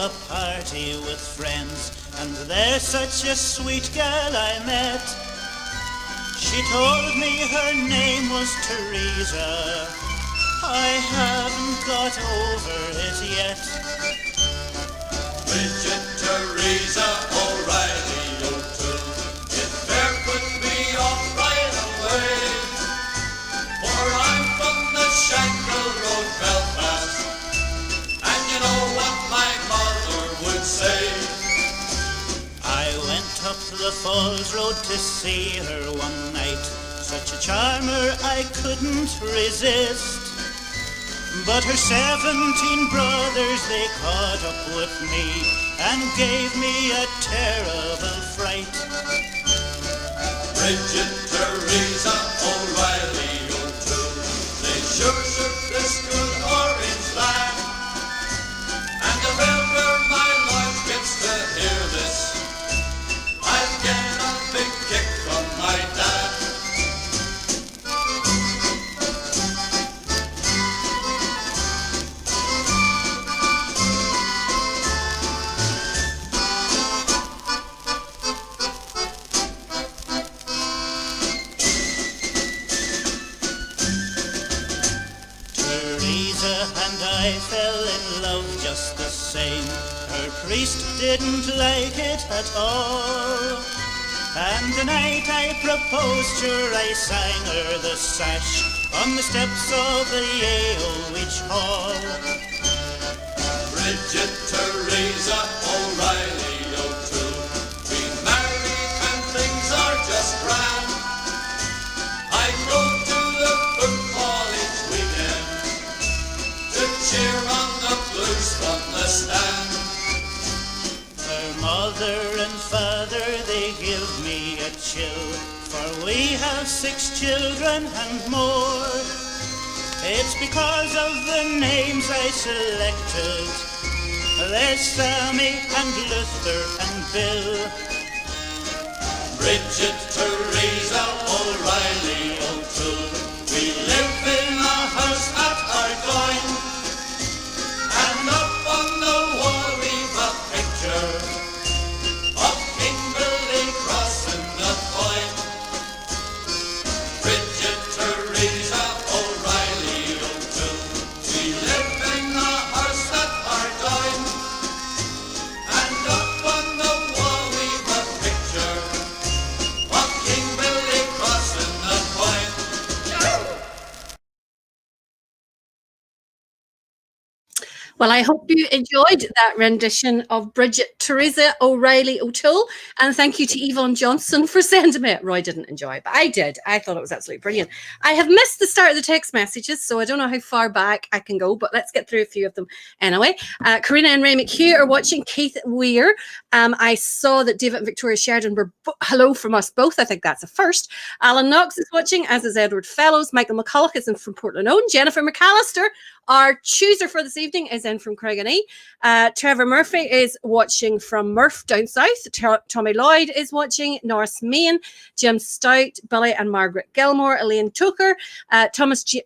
a party with friends, and there's such a sweet girl I met. She told me her name was Teresa. I haven't got over it yet. Bridget Teresa O'Reilly O'Toole, it fair put me off right away, for I'm from the Shankill Road, Belfast, and you know what my mother would say. I went up the Falls Road to see her one night, such a charmer I couldn't resist. But her 17 brothers, they caught up with me and gave me a terrible fright. Bridget Teresa O'Reilly O'Toole, they sure shook this good orange land. And if ever my lord gets to hear this, I'll get a big kick from my dad. And I fell in love just the same. Her priest didn't like it at all, and the night I proposed her, I sang her the sash on the steps of the Yale-Witch Hall. Bridget Teresa O'Reilly O'Toole, we married and things are just grand. I go to the football each weekend to cheer on the Blues from the stand. Her mother and father, they give me a chill, for we have 6 children and more. It's because of the names I selected. There's Sammy and Luther and Bill. Bridget Teresa O'Reilly O'Toole, we live in a house at Accordion, and up on the wall we've a picture of King Billy crossing the point. Bridget Teresa O'Reilly O'Toole, we live in a house at Accordion, and up on the wall we've a picture of King Billy crossing the point. Well, I hope you enjoyed that rendition of Bridget Teresa O'Reilly O'Toole. And thank you to Yvonne Johnson for sending me it. Roy didn't enjoy it, but I did. I thought it was absolutely brilliant. I have missed the start of the text messages, so I don't know how far back I can go, but let's get through a few of them anyway. Karina and Ray McHugh are watching. Keith Weir. I saw that David and Victoria Sheridan were hello from us both. I think that's a first. Alan Knox is watching, as is Edward Fellows. Michael McCulloch is in from Portland Own. Jennifer McAllister, our chooser for this evening, is in from Craiganee. Trevor Murphy is watching from Murph down south. Tommy Lloyd is watching Norris Main. Jim Stout, Billy and Margaret Gilmore, Elaine Toker,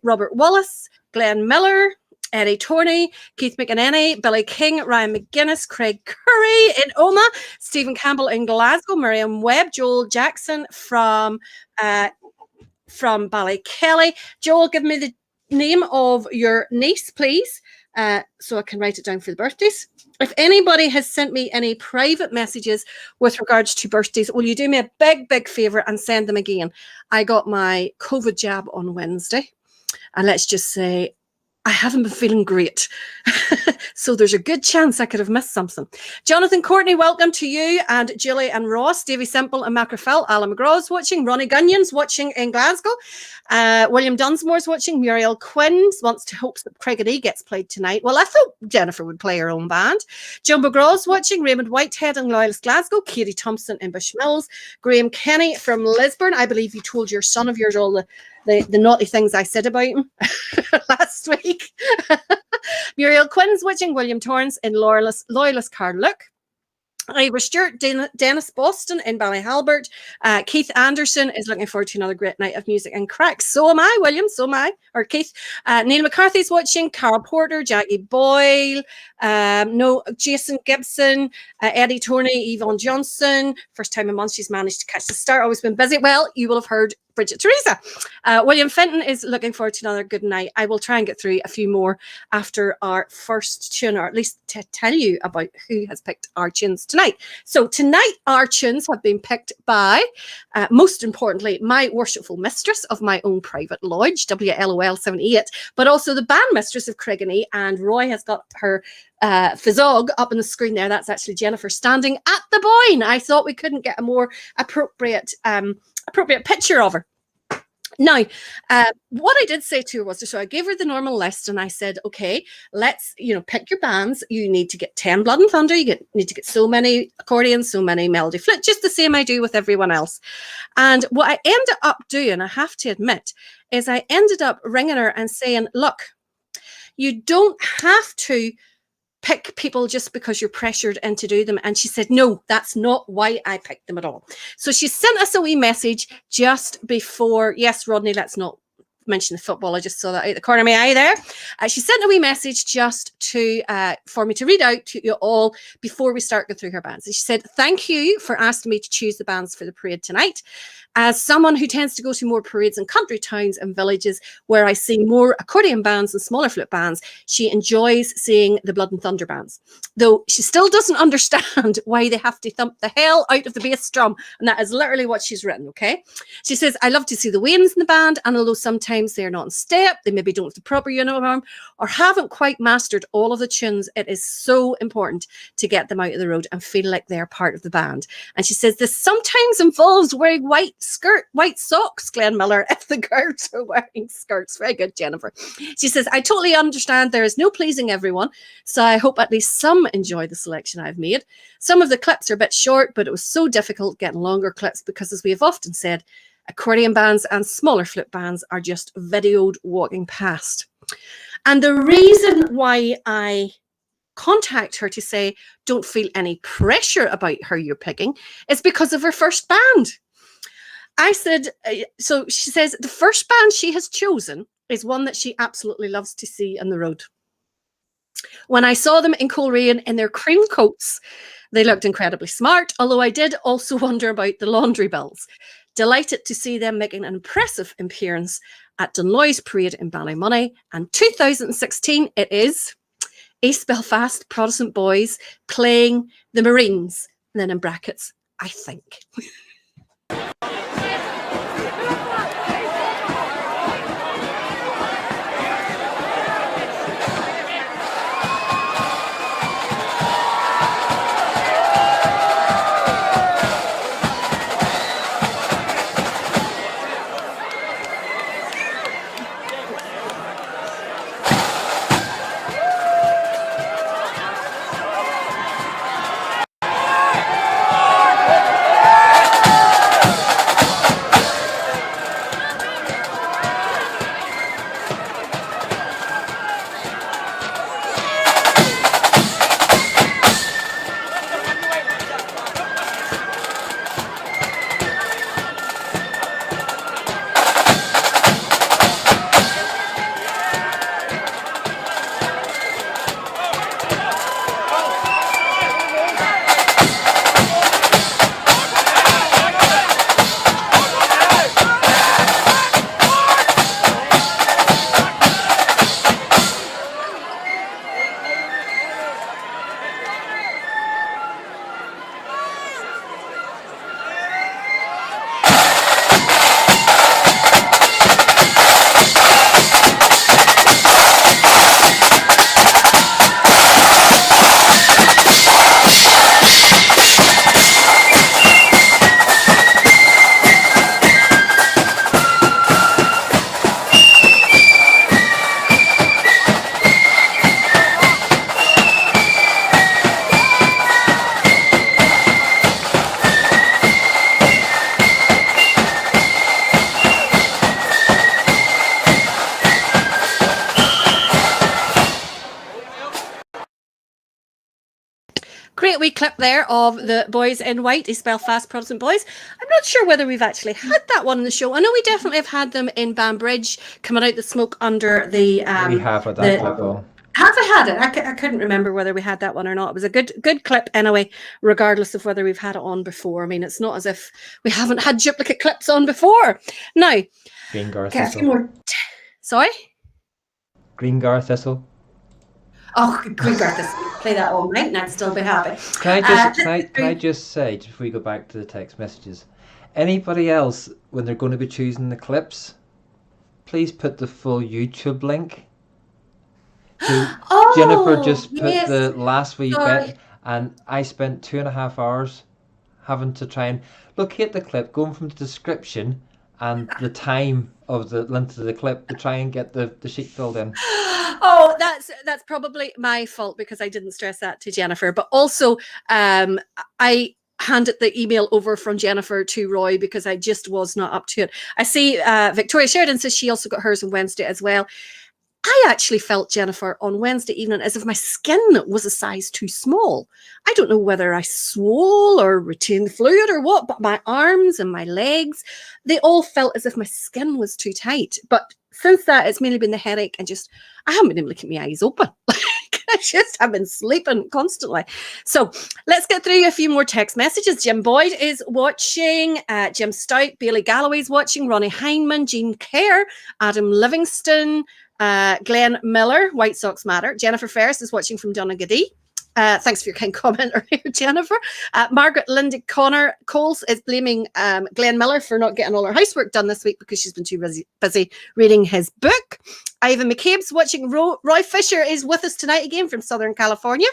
Robert Wallace, Glenn Miller, Eddie Torney, Keith McEnany, Billy King, Ryan McGuinness, Craig Curry in Oma, Stephen Campbell in Glasgow, Miriam Webb, Joel Jackson from Ballykelly. Joel, give me the name of your niece, please, so I can write it down for the birthdays. If anybody has sent me any private messages with regards to birthdays, will you do me a big favour and send them again? I got my COVID jab on Wednesday, and let's just say I haven't been feeling great. So there's a good chance I could have missed something. Jonathan Courtney, welcome to you, and Julie and Ross, Davy Simple and Macrofell, Alan McGraw's watching, Ronnie Gunyon's watching in Glasgow, William Dunsmore's watching, Muriel Quinn wants to hope that Craiganee gets played tonight. Well, I thought Jennifer would play her own band. Joan McGraw's watching, Raymond Whitehead in Loyalist Glasgow, Katie Thompson in Bushmills, Graham Kenny from Lisburn. I believe you told your son of yours all the naughty things I said about him last week. Muriel Quinn's watching, William Torrance in Loyalist Carluke. Ivor Stewart, Dennis Boston in Ballyhalbert. Keith Anderson is looking forward to another great night of music and crack. So am I, William. So am I. Or Keith. Neil McCarthy's watching. Carl Porter, Jackie Boyle. No, Jason Gibson, Eddie Torney, Yvonne Johnson. First time in months she's managed to catch the start. Always been busy. Well, you will have heard Bridget Teresa. William Fenton is looking forward to another good night. I will try and get through a few more after our first tune, or at least to tell you about who has picked our tunes tonight. So tonight our tunes have been picked by, most importantly, my worshipful mistress of my own private lodge, WLOL 78, but also the band mistress of Craiganee, and Roy has got her Fizzog up on the screen there. That's actually Jennifer standing at the boyne. I thought we couldn't get a more appropriate picture of her. Now, what I did say to her was, so I gave her the normal list and I said, okay, let's, pick your bands. You need to get 10 Blood and Thunder. You need to get so many accordions, so many melody flute, just the same I do with everyone else. And what I ended up doing, I have to admit, is I ended up ringing her and saying, look, you don't have to pick people just because you're pressured into do them. And she said, no, that's not why I picked them at all. So she sent us a wee message just before, yes, Rodney, let's not mention the football. I just saw that out the corner of my eye there. She sent a wee message just to for me to read out to you all before we start going through her bands. And she said, thank you for asking me to choose the bands for the parade tonight. As someone who tends to go to more parades in country towns and villages where I see more accordion bands and smaller flute bands, she enjoys seeing the Blood and Thunder bands. Though she still doesn't understand why they have to thump the hell out of the bass drum. And that is literally what she's written, okay? She says, I love to see the Waynes in the band, and although sometimes they're not in step, they maybe don't have the proper uniform, or haven't quite mastered all of the tunes, it is so important to get them out of the road and feel like they're part of the band. And she says, this sometimes involves wearing white socks, Glenn Miller, if the girls are wearing skirts. Very good, Jennifer. She says, I totally understand there is no pleasing everyone, so I hope at least some enjoy the selection I've made. Some of the clips are a bit short, but it was so difficult getting longer clips because, as we have often said, accordion bands and smaller flute bands are just videoed walking past. And the reason why I contact her to say, don't feel any pressure about her you're picking, is because of her first band. I said, so she says the first band she has chosen is one that she absolutely loves to see on the road. When I saw them in Coleraine in their cream coats, they looked incredibly smart, although I did also wonder about the laundry bills. Delighted to see them making an impressive appearance at Dunloy's Parade in Ballymoney. And 2016 it is East Belfast Protestant Boys playing the Marines, and then in brackets, I think. Great wee clip there of the boys in white, East Belfast Protestant boys. I'm not sure whether we've actually had that one in the show. I know we definitely have had them in Banbridge, coming out the smoke under the... we have at that level. Have I had it? I couldn't remember whether we had that one or not. It was a good clip anyway, regardless of whether we've had it on before. I mean, it's not as if we haven't had duplicate clips on before. Now, Green Gar okay, a few Thistle. more. Sorry? Green Gar Thistle. Oh, Green Gar Thistle. Play that all night and I'd still be happy. Can I just say, before we go back to the text messages, anybody else, when they're going to be choosing the clips, please put the full YouTube link. So Jennifer just put the last wee bit, and I spent 2.5 hours having to try and locate the clip, going from the description and the time of the length of the clip to try and get the sheet filled in. Oh, that's probably my fault because I didn't stress that to Jennifer. But also, I handed the email over from Jennifer to Roy because I just was not up to it. I see Victoria Sheridan says she also got hers on Wednesday as well. I actually felt, Jennifer, on Wednesday evening as if my skin was a size too small. I don't know whether I swole or retained fluid or what, but my arms and my legs, they all felt as if my skin was too tight. But since that, it's mainly been the headache and just, I haven't been able to keep my eyes open. I just have been sleeping constantly. So let's get through a few more text messages. Jim Boyd is watching, Jim Stout, Bailey Galloway's watching, Ronnie Heineman, Jean Kerr, Adam Livingston, Glenn Miller, White Sox Matter. Jennifer Ferris is watching from Donaghadee. Thanks for your kind comment earlier, Jennifer. Margaret Lindy Connor Coles is blaming Glenn Miller for not getting all her housework done this week because she's been too busy reading his book. Ivan McCabe's watching. Roy Fisher is with us tonight again from Southern California.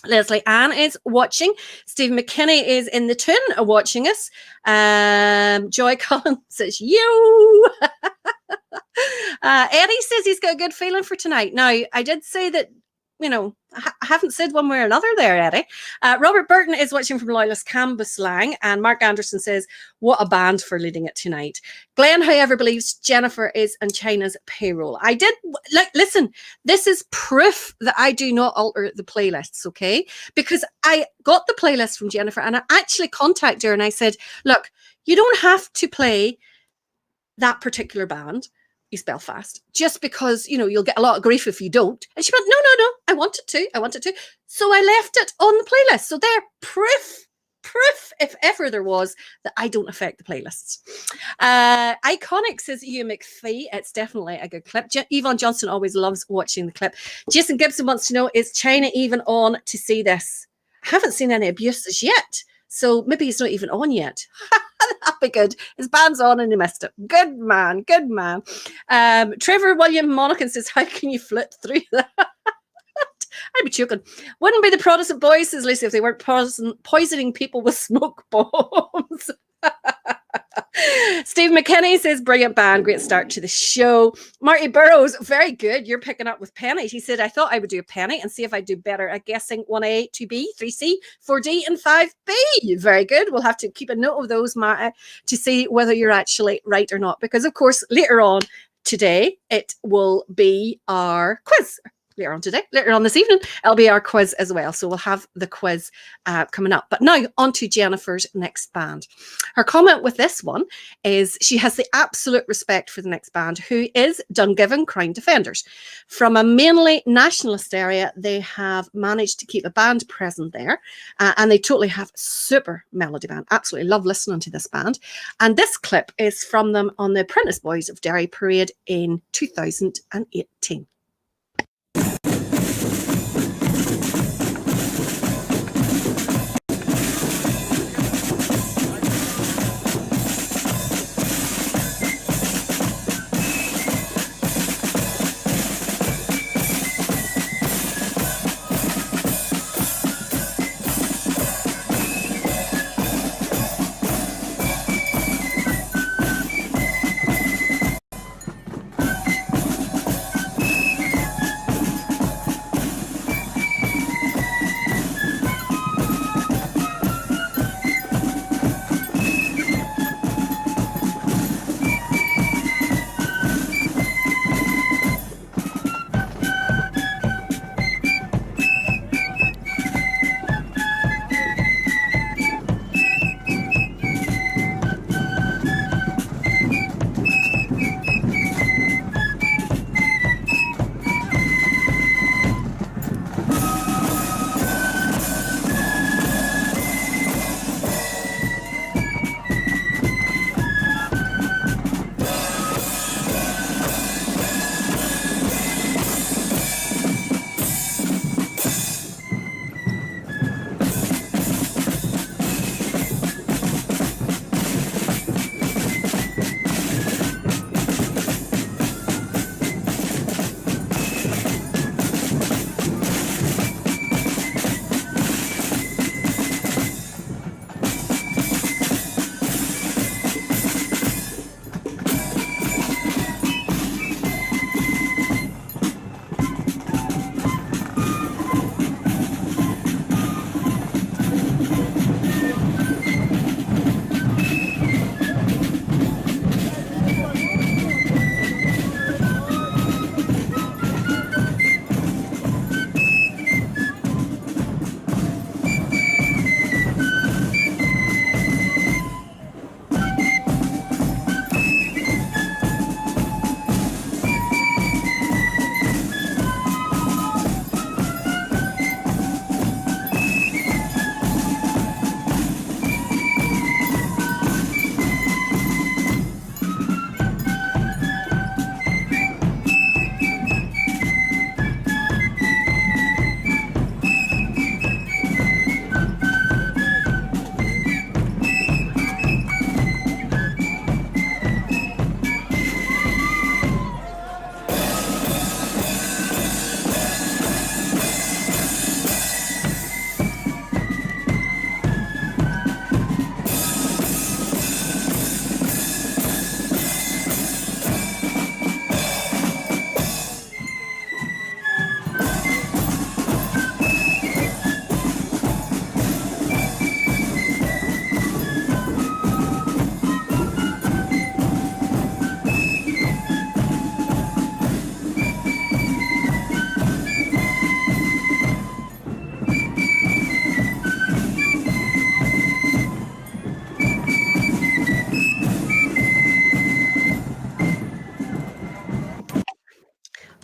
Leslie Ann is watching. Steve McKinney is in the tune watching us. Joy Collins says, you. Eddie says he's got a good feeling for tonight. Now, I did say that, I haven't said one way or another there, Eddie. Robert Burton is watching from Loyalist Cambuslang, and Mark Anderson says, what a band for leading it tonight. Glenn, however, believes Jennifer is on China's payroll. I did, listen, this is proof that I do not alter the playlists, okay? Because I got the playlist from Jennifer, and I actually contacted her, and I said, look, you don't have to play that particular band, East Belfast, just because, you'll get a lot of grief if you don't. And she went, no, I wanted to. So I left it on the playlist. So there, proof, if ever there was, that I don't affect the playlists. Iconic says Hugh McPhee. It's definitely a good clip. Yvonne Johnson always loves watching the clip. Jason Gibson wants to know, is China even on to see this? I haven't seen any abuses yet. So maybe he's not even on yet. That'd be good. His band's on and he missed it. Good man. Trevor William Monaghan says, how can you flit through that? I'd be choking. Wouldn't be the Protestant boys, says Lucy, if they weren't poisoning people with smoke bombs. Steve McKinney says, brilliant band, great start to the show. Marty Burrows, very good. You're picking up with Penny. He said, I thought I would do a penny and see if I do better at guessing 1A, 2B, 3C, 4D, and 5B. Very good. We'll have to keep a note of those, Marty, to see whether you're actually right or not. Because, of course, later on today, it will be our quiz. Later on this evening, it'll be our quiz as well. So we'll have the quiz coming up. But now on to Jennifer's next band. Her comment with this one is she has the absolute respect for the next band, who is Dungiven Crown Defenders. From a mainly nationalist area, they have managed to keep a band present there. And they totally have super melody band. Absolutely love listening to this band. And this clip is from them on the Apprentice Boys of Derry Parade in 2018.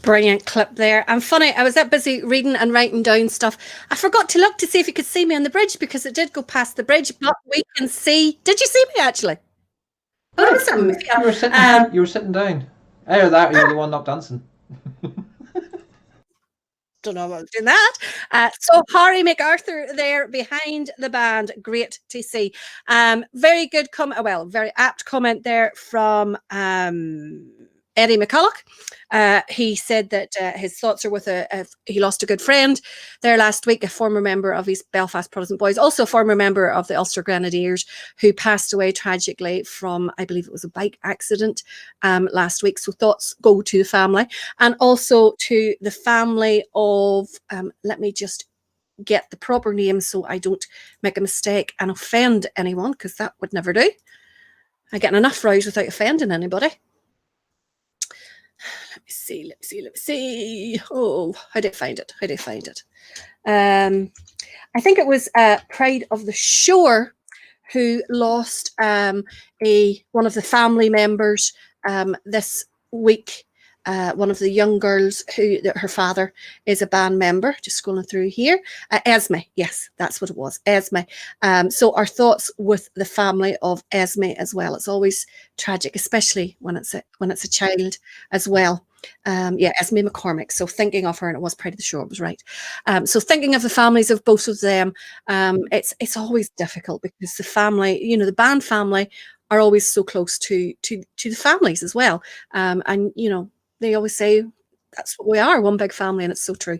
Brilliant clip there. And funny, I was that busy reading and writing down stuff. I forgot to look to see if you could see me on the bridge because it did go past the bridge, but we can see. Did you see me actually? Oh, You were sitting down. Either that or you're the one not dancing. Don't know about doing that. So Harry McAllister there behind the band. Great to see. Very good comment. Well, very apt comment there from Eddie McCulloch. He said that his thoughts are with he lost a good friend there last week, a former member of his Belfast Protestant Boys, also a former member of the Ulster Grenadiers, who passed away tragically from, I believe it was a bike accident last week. So thoughts go to the family, and also to the family of, let me just get the proper name so I don't make a mistake and offend anyone, because that would never do. I get enough rows without offending anybody. Let me see. Oh, how did I find it? I think it was Pride of the Shore who lost one of the family members this week. One of the young girls her father is a band member. Just scrolling through here. Esme, yes, that's what it was. Esme. So our thoughts with the family of Esme as well. It's always tragic, especially when it's a child as well. Esme McCormick. So thinking of her, and it was Pride of the Shore, was right. So thinking of the families of both of them, it's always difficult because the family, the band family, are always so close to the families as well. And they always say that's what we are, one big family, and it's so true.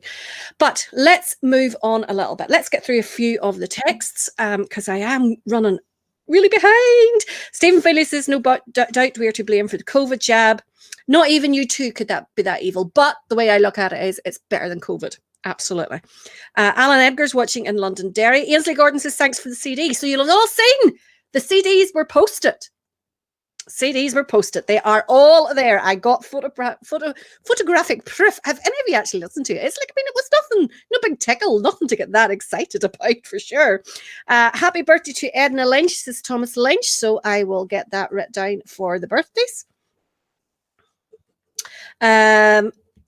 But let's move on a little bit. Let's get through a few of the texts because I am running really behind. Stephen Bailey says, no doubt we are to blame for the COVID jab. Not even you two could that be that evil. But the way I look at it is it's better than COVID. Absolutely. Alan Edgar's watching in Londonderry. Ainsley Gordon says, thanks for the CD. So you'll have all seen the CDs were posted. They are all there. I got photographic proof. Have any of you actually listened to it? It's like, it was nothing, no big tickle, nothing to get that excited about for sure. Happy birthday to Edna Lynch, says Thomas Lynch. So I will get that written down for the birthdays.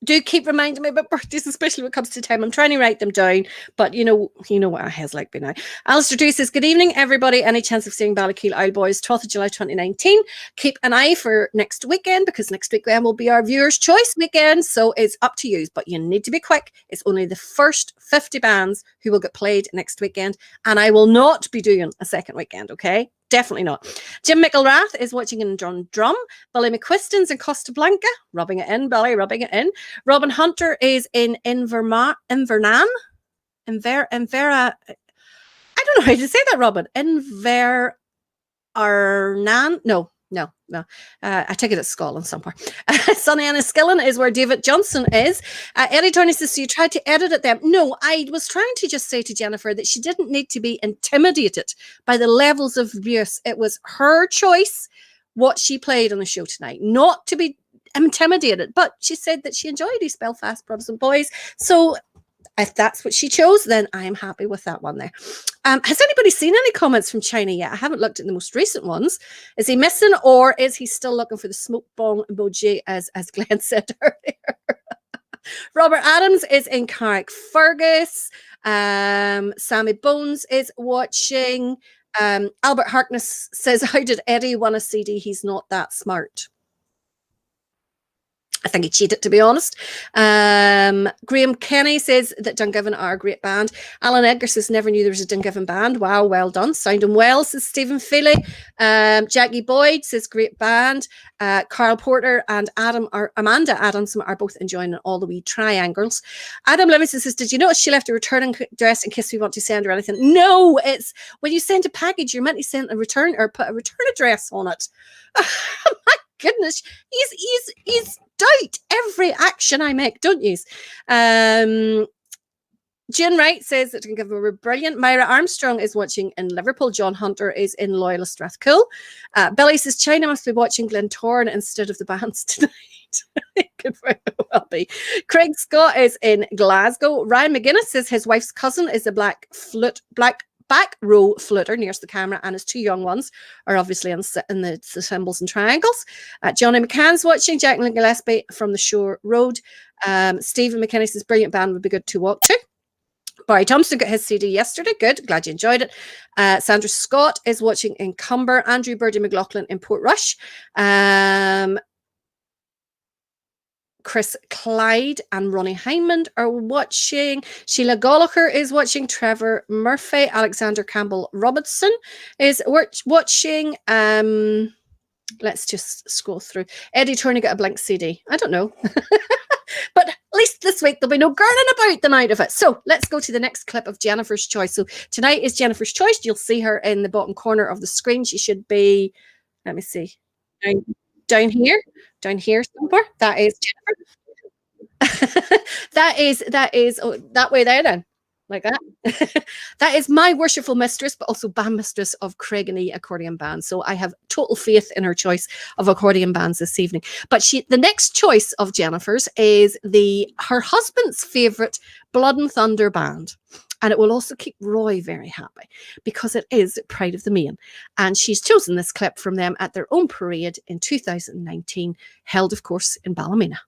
Do keep reminding me about birthdays, especially when it comes to time. I'm trying to write them down, but you know what I has like by now. Alistair Drew says, good evening, everybody. Any chance of seeing Ballakeel Isle Boys 12th of July 2019? Keep an eye for next weekend, because next weekend will be our viewers' choice weekend, so it's up to you, but you need to be quick. It's only the first 50 bands who will get played next weekend, and I will not be doing a second weekend, okay? Definitely not. Jim Mickelrath is watching in Drum. Billy McQuiston's in Costa Blanca. Rubbing it in, Billy, rubbing it in. Robin Hunter is in Invernan. I don't know how to say that, Robin. Invernan? No. I take it at Scotland somewhere. Sunny Enniskillen is where David Johnson is. Eddie Tony says, so you tried to edit at them. No, I was trying to just say to Jennifer that she didn't need to be intimidated by the levels of abuse. It was her choice what she played on the show tonight, not to be intimidated. But she said that she enjoyed East Belfast Protestant Boys. So if that's what she chose, then I am happy with that one there. Has anybody seen any comments from China yet? I haven't looked at the most recent ones. Is he missing, or is he still looking for the smoke bomb emoji, as Glenn said earlier? Robert Adams is in Carrickfergus. Sammy Bones is watching. Albert Harkness says, how did Eddie win a CD? He's not that smart. I think he cheated, to be honest. Graham Kenny says that Dungiven are a great band. Alan Edgar says, never knew there was a Dungiven band. Wow, well done. Sounding well, says Stephen Feely. Jackie Boyd says, great band. Carl Porter and Amanda Adams are both enjoying all the wee triangles. Adam Livingston says, did you notice she left a returning address in case we want to send her anything? No, it's when you send a package, you're meant to send a return or put a return address on it. My goodness, he's doubt every action I make, don't you? June Wright says that Dungiven were brilliant. Myra Armstrong is watching in Liverpool. John Hunter is in Loyalist Strathcoole. Billy says China must be watching Glentoran instead of the bands tonight. Could very well be. Craig Scott is in Glasgow. Ryan McGuinness says his wife's cousin is a black back row flutter nearest the camera, and his two young ones are obviously in the symbols and triangles. Johnny McCann's watching. Jacqueline Gillespie from the Shore Road. Stephen McKinney says, brilliant band, would be good to walk to. Barry Thompson got his CD yesterday. Good. Glad you enjoyed it. Sandra Scott is watching in Cumber. Andrew Birdie McLaughlin in Portrush. Chris Clyde and Ronnie Hyman are watching. Sheila Gallagher is watching. Trevor Murphy. Alexander Campbell Robinson is watching. Let's just scroll through. Eddie Turney got a blank CD. I don't know. But at least this week there'll be no girling about the night of it. So let's go to the next clip of Jennifer's Choice. So tonight is Jennifer's Choice. You'll see her in the bottom corner of the screen. She should be, let me see, down here somewhere. That is Jennifer. that is that way there then. Like that. That is my worshipful mistress, but also band mistress of Craiganee Accordion Band. So I have total faith in her choice of accordion bands this evening. But the next choice of Jennifer's is her husband's favourite Blood and Thunder band. And it will also keep Roy very happy because it is Pride of the Main. And she's chosen this clip from them at their own parade in 2019, held, of course, in Ballymena.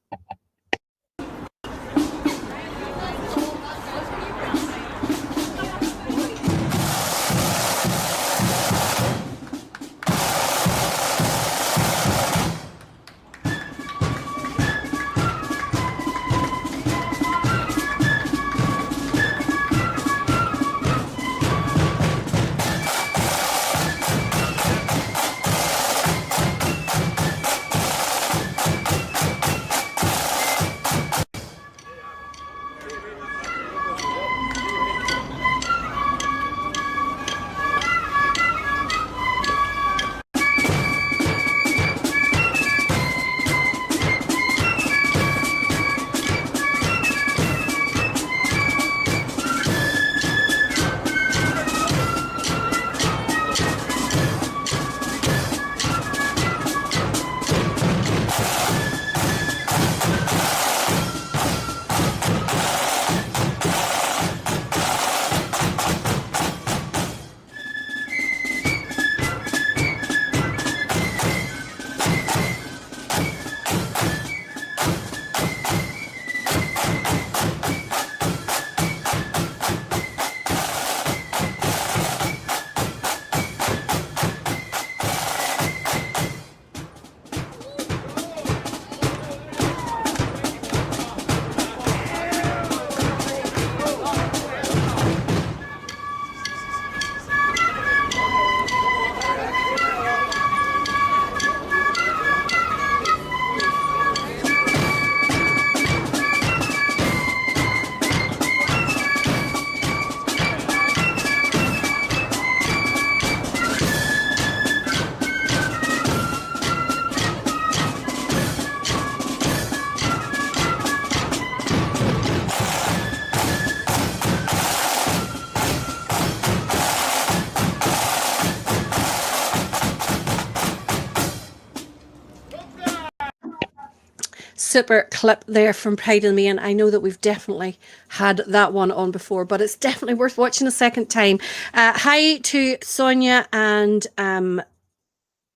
Super clip there from Pride of the Main. I know that we've definitely had that one on before, but it's definitely worth watching a second time. Hi to Sonia and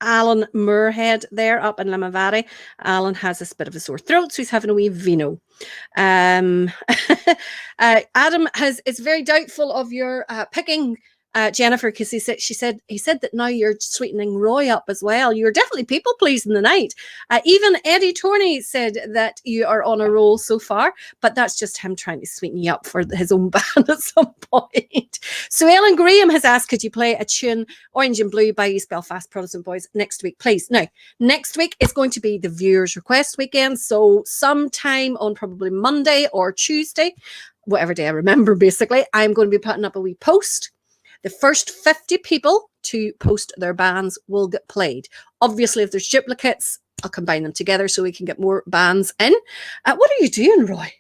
Alan Moorhead there up in Limavady. Alan has this bit of a sore throat, so he's having a wee vino. Adam is very doubtful of your picking Jennifer, because he said that now you're sweetening Roy up as well. You're definitely people pleasing the night. Even Eddie Torney said that you are on a roll so far, but that's just him trying to sweeten you up for his own band at some point. So Ellen Graham has asked, could you play a tune, Orange and Blue by East Belfast Protestant Boys, next week, please? Now, next week is going to be the viewers' request weekend, so sometime on probably Monday or Tuesday, whatever day I remember, basically, I'm going to be putting up a wee post. The first 50 people to post their bands will get played. Obviously, if there's duplicates, I'll combine them together so we can get more bands in. What are you doing, Roy?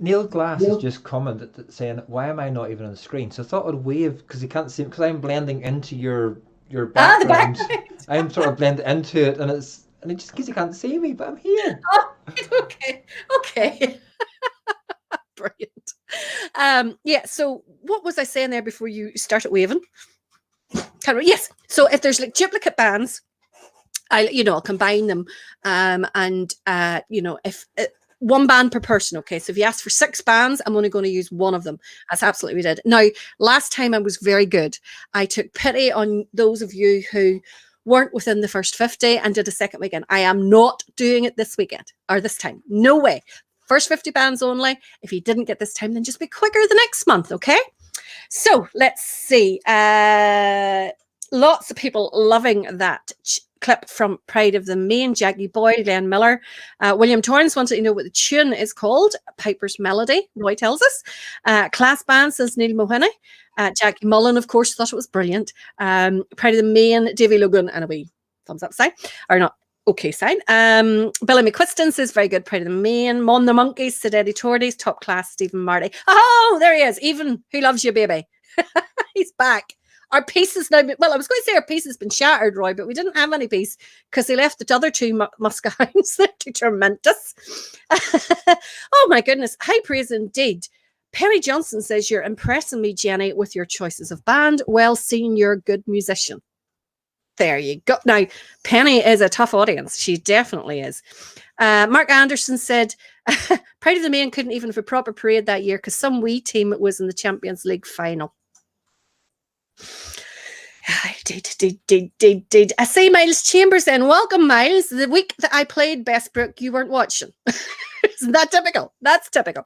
Neil Glass has just commented saying, why am I not even on the screen? So I thought I'd wave, because he can't see, because I'm blending into your background. I'm sort of blending into it, and it's just because he can't see me, but I'm here. Oh, okay. Brilliant. Yeah, so what was I saying there before you started waving? Yes. So if there's like duplicate bands, I'll combine them. And if one band per person, okay. So if you ask for 6 bands, I'm only going to use one of them. That's absolutely what we did. Now, last time I was very good. I took pity on those of you who weren't within the first 50 and did a second weekend. I am not doing it this weekend or this time. No way. First 50 bands only. If you didn't get this time, then just be quicker the next month, okay? So let's see. Lots of people loving that clip from Pride of the Main. Jackie Boyd, Glenn Miller. William Torrance wanted to know what the tune is called. Piper's Melody, Roy tells us. Class Band, says Neil Mohini. Jackie Mullen, of course, thought it was brilliant. Pride of the Main, Davy Logan, and a wee thumbs up sign. Or not. Okay, sign. Billy McQuiston says, very good, Pride of the Main. Mon the Monkeys, said Eddie Tordes, top class, Stephen Marty. Oh, there he is. Even Who Loves You, Baby. He's back. Our piece is now, well, I was going to say our piece has been shattered, Roy, but we didn't have any piece because they left the other 2 Muscahounds there to torment us. Oh, my goodness. High praise indeed. Perry Johnson says, you're impressing me, Jenny, with your choices of band. Well seen, you're a good musician. There you go. Now, Penny is a tough audience. She definitely is. Mark Anderson said, Pride of the Main couldn't even have a proper parade that year because some wee team was in the Champions League final. Did. I say Miles Chambers then. Welcome, Miles. The week that I played Bestbrook, you weren't watching. Isn't that typical? That's typical.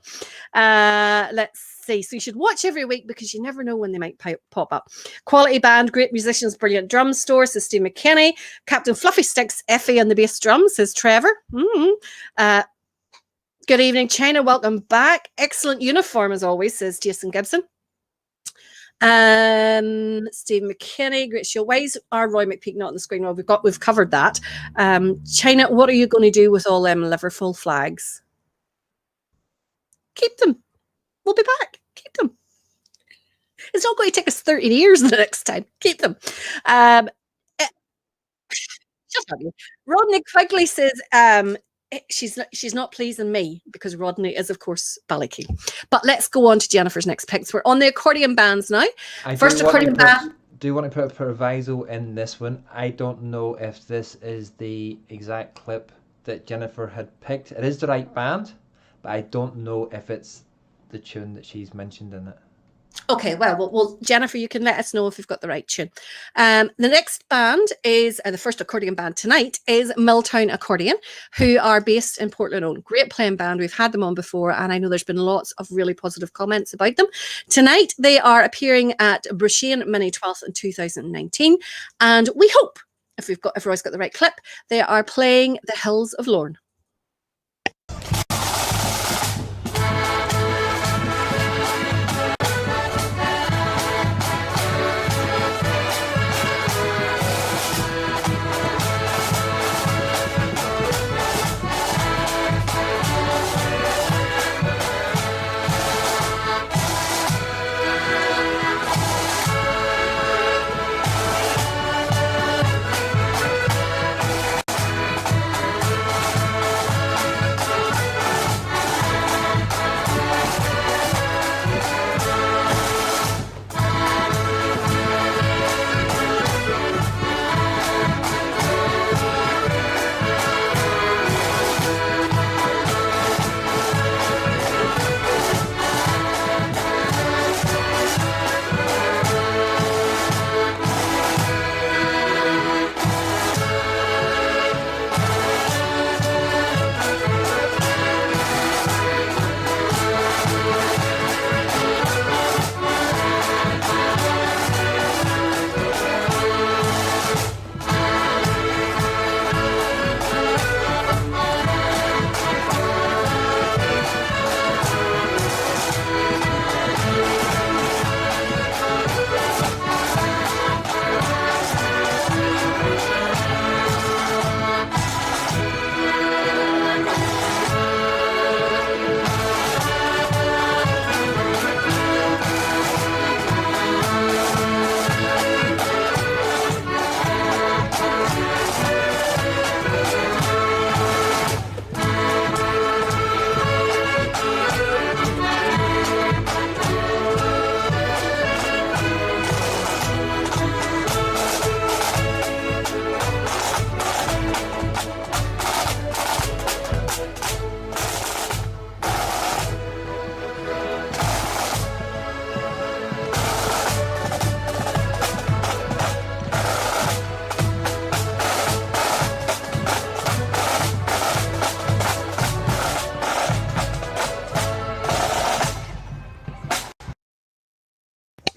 Let's see. So you should watch every week because you never know when they might pop up. Quality band, great musicians, brilliant drum store, says Steve McKinney. Captain Fluffy Sticks, Effie on the bass drum, says Trevor. Good evening, China. Welcome back. Excellent uniform as always, says Jason Gibson. Steve McKinney, great show. Why is our Roy McPeak not on the screen? Well, we've covered that. China, what are you going to do with all them Liverpool flags? Keep them. We'll be back. Keep them. It's not going to take us 30 years the next time. Keep them. Just not you. Rodney Quigley says, she's not pleasing me because Rodney is, of course, Ballykeal. But let's go on to Jennifer's next picks. We're on the accordion bands now. First accordion band. Do you want to put a proviso in this one? I don't know if this is the exact clip that Jennifer had picked. It is the right band, but I don't know if it's the tune that she's mentioned in it. Okay, well, Jennifer, you can let us know if we've got the right tune. The next band is, the first accordion band tonight is Milltown Accordion, who are based in Portland Own. Great playing band. We've had them on before, and I know there's been lots of really positive comments about them. Tonight, they are appearing at Brushane Mini 12th in 2019, and we hope, if Roy's got the right clip, they are playing The Hills of Lorne.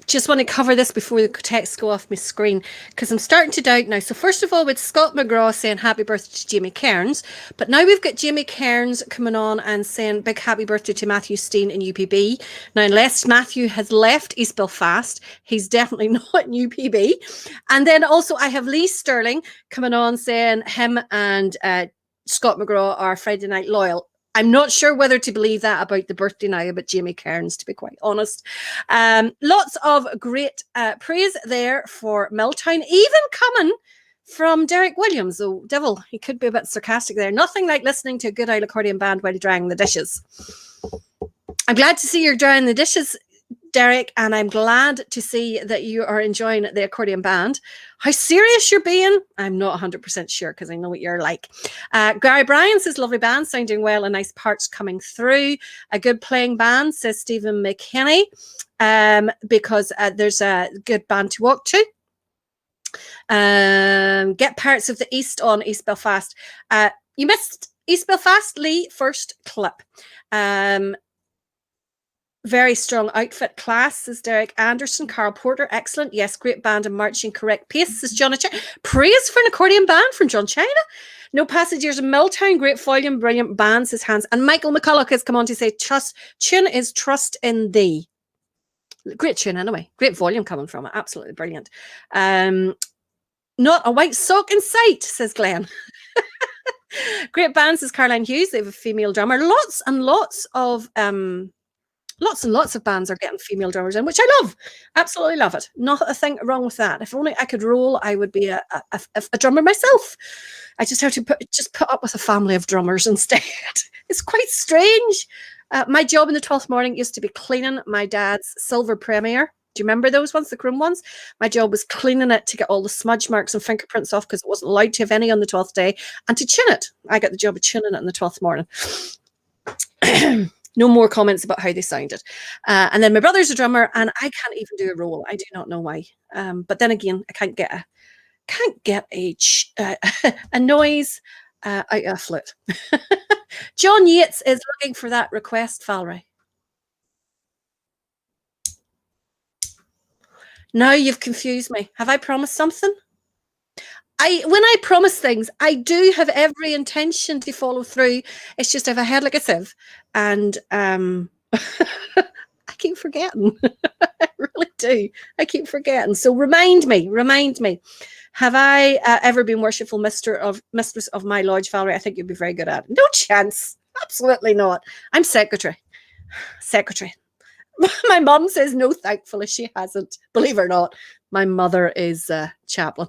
just want to cover this before the texts go off my screen, because I'm starting to doubt now. So first of all, with Scott McGraw saying happy birthday to Jamie Cairns, but now we've got Jamie Cairns coming on and saying big happy birthday to Matthew Steen in UPB. Now, unless Matthew has left East Belfast, he's definitely not in UPB. And then also I have Lee Sterling coming on saying him and Scott McGraw are Friday Night Loyal. I'm not sure whether to believe that about the birthday now about Jamie Cairns, to be quite honest. Lots of great praise there for Milltown, even coming from Derek Williams. Oh, devil, he could be a bit sarcastic there. Nothing like listening to a good old accordion band while you're drying the dishes. I'm glad to see you're drying the dishes, Derek, and I'm glad to see that you are enjoying the accordion band. How serious you're being, I'm not 100% sure, because I know what you're like. Gary Bryan says, lovely band, sounding well and nice parts coming through. A good playing band, says Stephen McKinney, because there's a good band to walk to. Get Parts of the East on East Belfast. You missed East Belfast, Lee, first clip. Very strong outfit class, says Derek Anderson. Carl Porter, excellent. Yes, great band and marching correct pace, says John. Praise for an accordion band from John China. No passengers in Milltown, great volume, brilliant band, says Hans. And Michael McCulloch has come on to say, tune is Trust in Thee. Great tune anyway. Great volume coming from it. Absolutely brilliant. Not a white sock in sight, says Glenn. Great band, says Caroline Hughes. They have a female drummer. Lots and lots of bands are getting female drummers in, which I love. Absolutely love it. Not a thing wrong with that. If only I could roll, I would be a drummer myself. I just have to put up with a family of drummers instead. It's quite strange. My job in the 12th morning used to be cleaning my dad's silver Premier. Do you remember those ones, the chrome ones? My job was cleaning it to get all the smudge marks and fingerprints off, because it wasn't allowed to have any on the 12th day, and to tune it. I got the job of tuning it in the 12th morning. No more comments about how they sounded. And then my brother's a drummer, and I can't even do a roll. I do not know why. But then again, I can't get a noise out of a flute. John Yates is looking for that request, Valerie. Now you've confused me. Have I promised something? When I promise things, I do have every intention to follow through. It's just I've a head like a sieve, and I keep forgetting. I really do. I keep forgetting. So remind me. Have I ever been worshipful mistress of my lodge, Valerie? I think you'd be very good at it. No chance. Absolutely not. I'm secretary. My mum says no, thankfully she hasn't. Believe it or not, my mother is chaplain.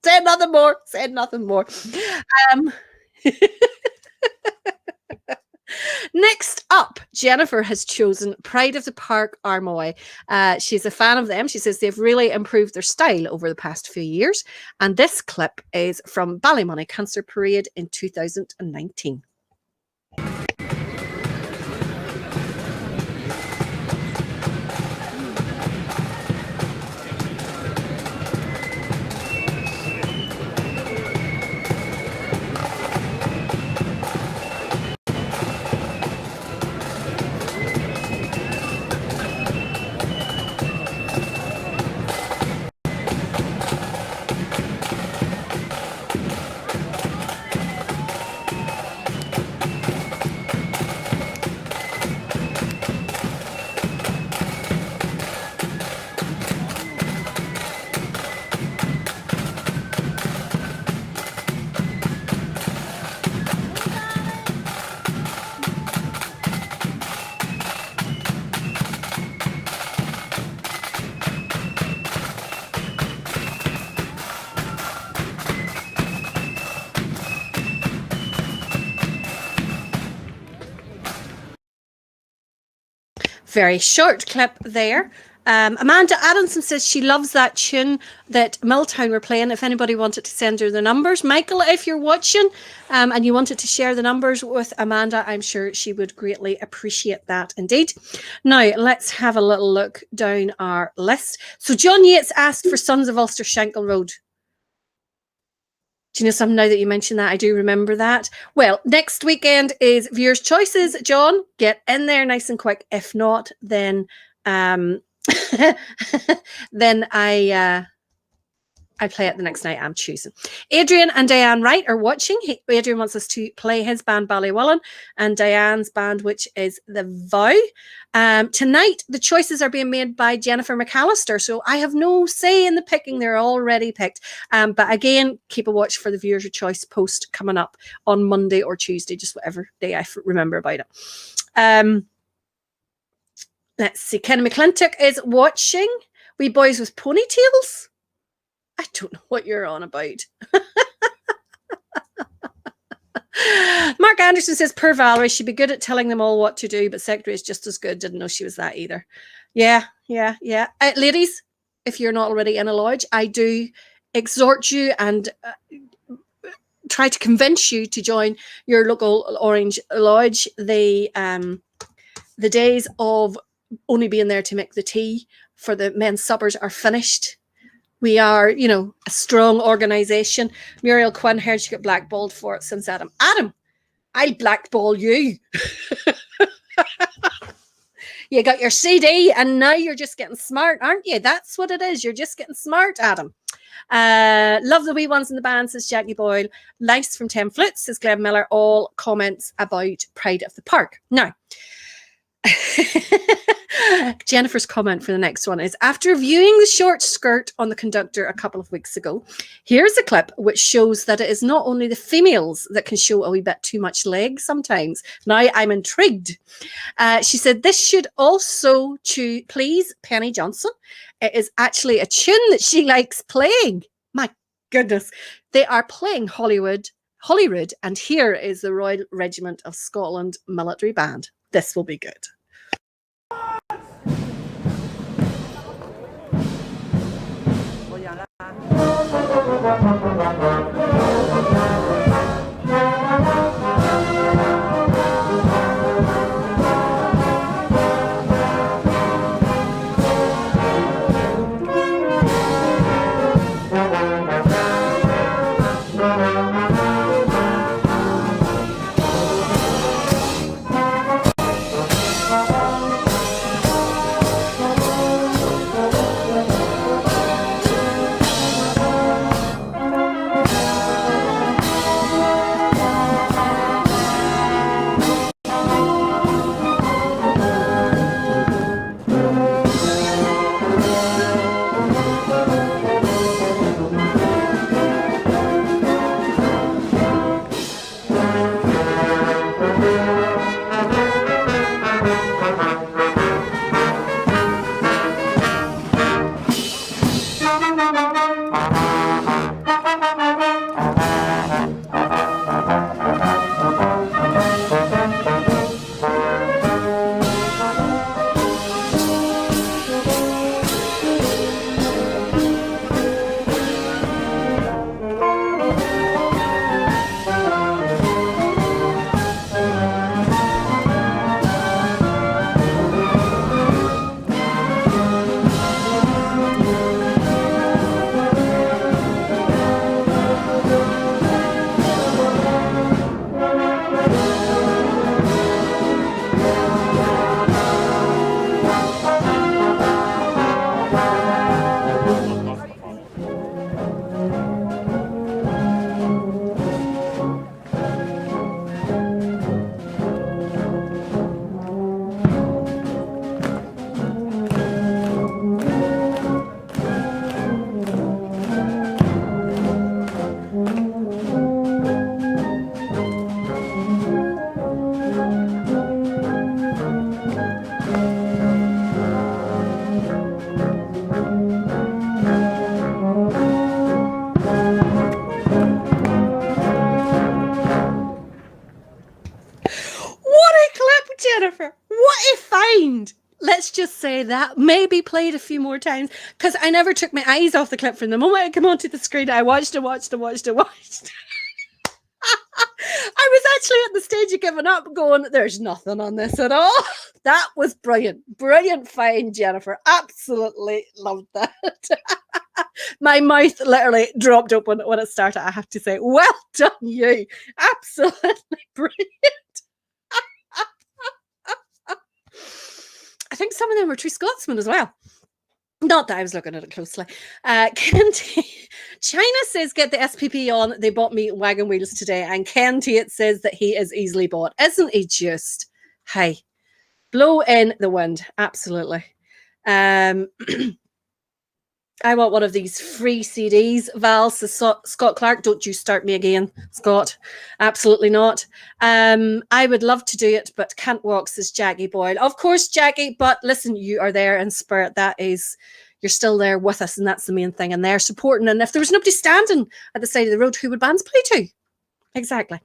Said nothing more. Next up, Jennifer has chosen Pride of the Park Armoy. She's a fan of them. She says they've really improved their style over the past few years. And this clip is from Ballymoney Cancer Parade in 2019. Very short clip there. Amanda Adamson says she loves that tune that Milltown were playing. If anybody wanted to send her the numbers, Michael, if you're watching and you wanted to share the numbers with Amanda, I'm sure she would greatly appreciate that indeed. Now, let's have a little look down our list. So John Yates asked for Sons of Ulster Shankill Road. Do you know something now that you mentioned that? I do remember that. Well, next weekend is Viewers' Choices. John, get in there nice and quick. If not, then then I play it the next night. I'm choosing. Adrian and Diane Wright are watching. Adrian wants us to play his band Ballywullen and Diane's band, which is The Vow. Tonight, the choices are being made by Jennifer McAllister, so I have no say in the picking. They're already picked. But again, keep a watch for the Viewer's Choice post coming up on Monday or Tuesday, just whatever day I remember about it. Let's see. Ken McClintock is watching. We Boys with Ponytails. I don't know what you're on about. Mark Anderson says, poor Valerie, she'd be good at telling them all what to do, but secretary is just as good. Didn't know she was that either. Yeah. Ladies, if you're not already in a lodge, I do exhort you and try to convince you to join your local Orange Lodge. The days of only being there to make the tea for the men's suppers are finished. We are, a strong organisation. Muriel Quinn heard she got blackballed for it since Adam. Adam, I'll blackball you. You got your CD and now you're just getting smart, aren't you? That's what it is. You're just getting smart, Adam. Love the wee ones in the band, says Jackie Boyle. Nice from 10 Flutes, says Glenn Miller. All comments about Pride of the Park. Now, Jennifer's comment for the next one is, after viewing the short skirt on the conductor a couple of weeks ago, here's a clip which shows that it is not only the females that can show a wee bit too much leg sometimes. Now I'm intrigued. She said this should also please Penny Johnson. It is actually a tune that she likes playing. My goodness. They are playing Holyrood, and here is the Royal Regiment of Scotland Military Band. This will be good. Jennifer, what a find. Let's just say that maybe played a few more times because I never took my eyes off the clip from the moment it came onto the screen. I watched. I was actually at the stage of giving up going, there's nothing on this at all. That was brilliant. Brilliant find, Jennifer. Absolutely loved that. My mouth literally dropped open when it started, I have to say. Well done, you. Absolutely brilliant. I think some of them were true Scotsmen as well. Not that I was looking at it closely. China says, get the SPP on. They bought me wagon wheels today. And Ken Tate says that he is easily bought. Isn't he just? Hey, blow in the wind. Absolutely. I want one of these free CDs. Val says, Scott Clark, don't you start me again, Scott. Absolutely not. I would love to do it, but can't walk, says Jackie Boyle. Of course, Jackie, but listen, you are there in spirit. You're still there with us, and that's the main thing. And they're supporting. And if there was nobody standing at the side of the road, who would bands play to? Exactly.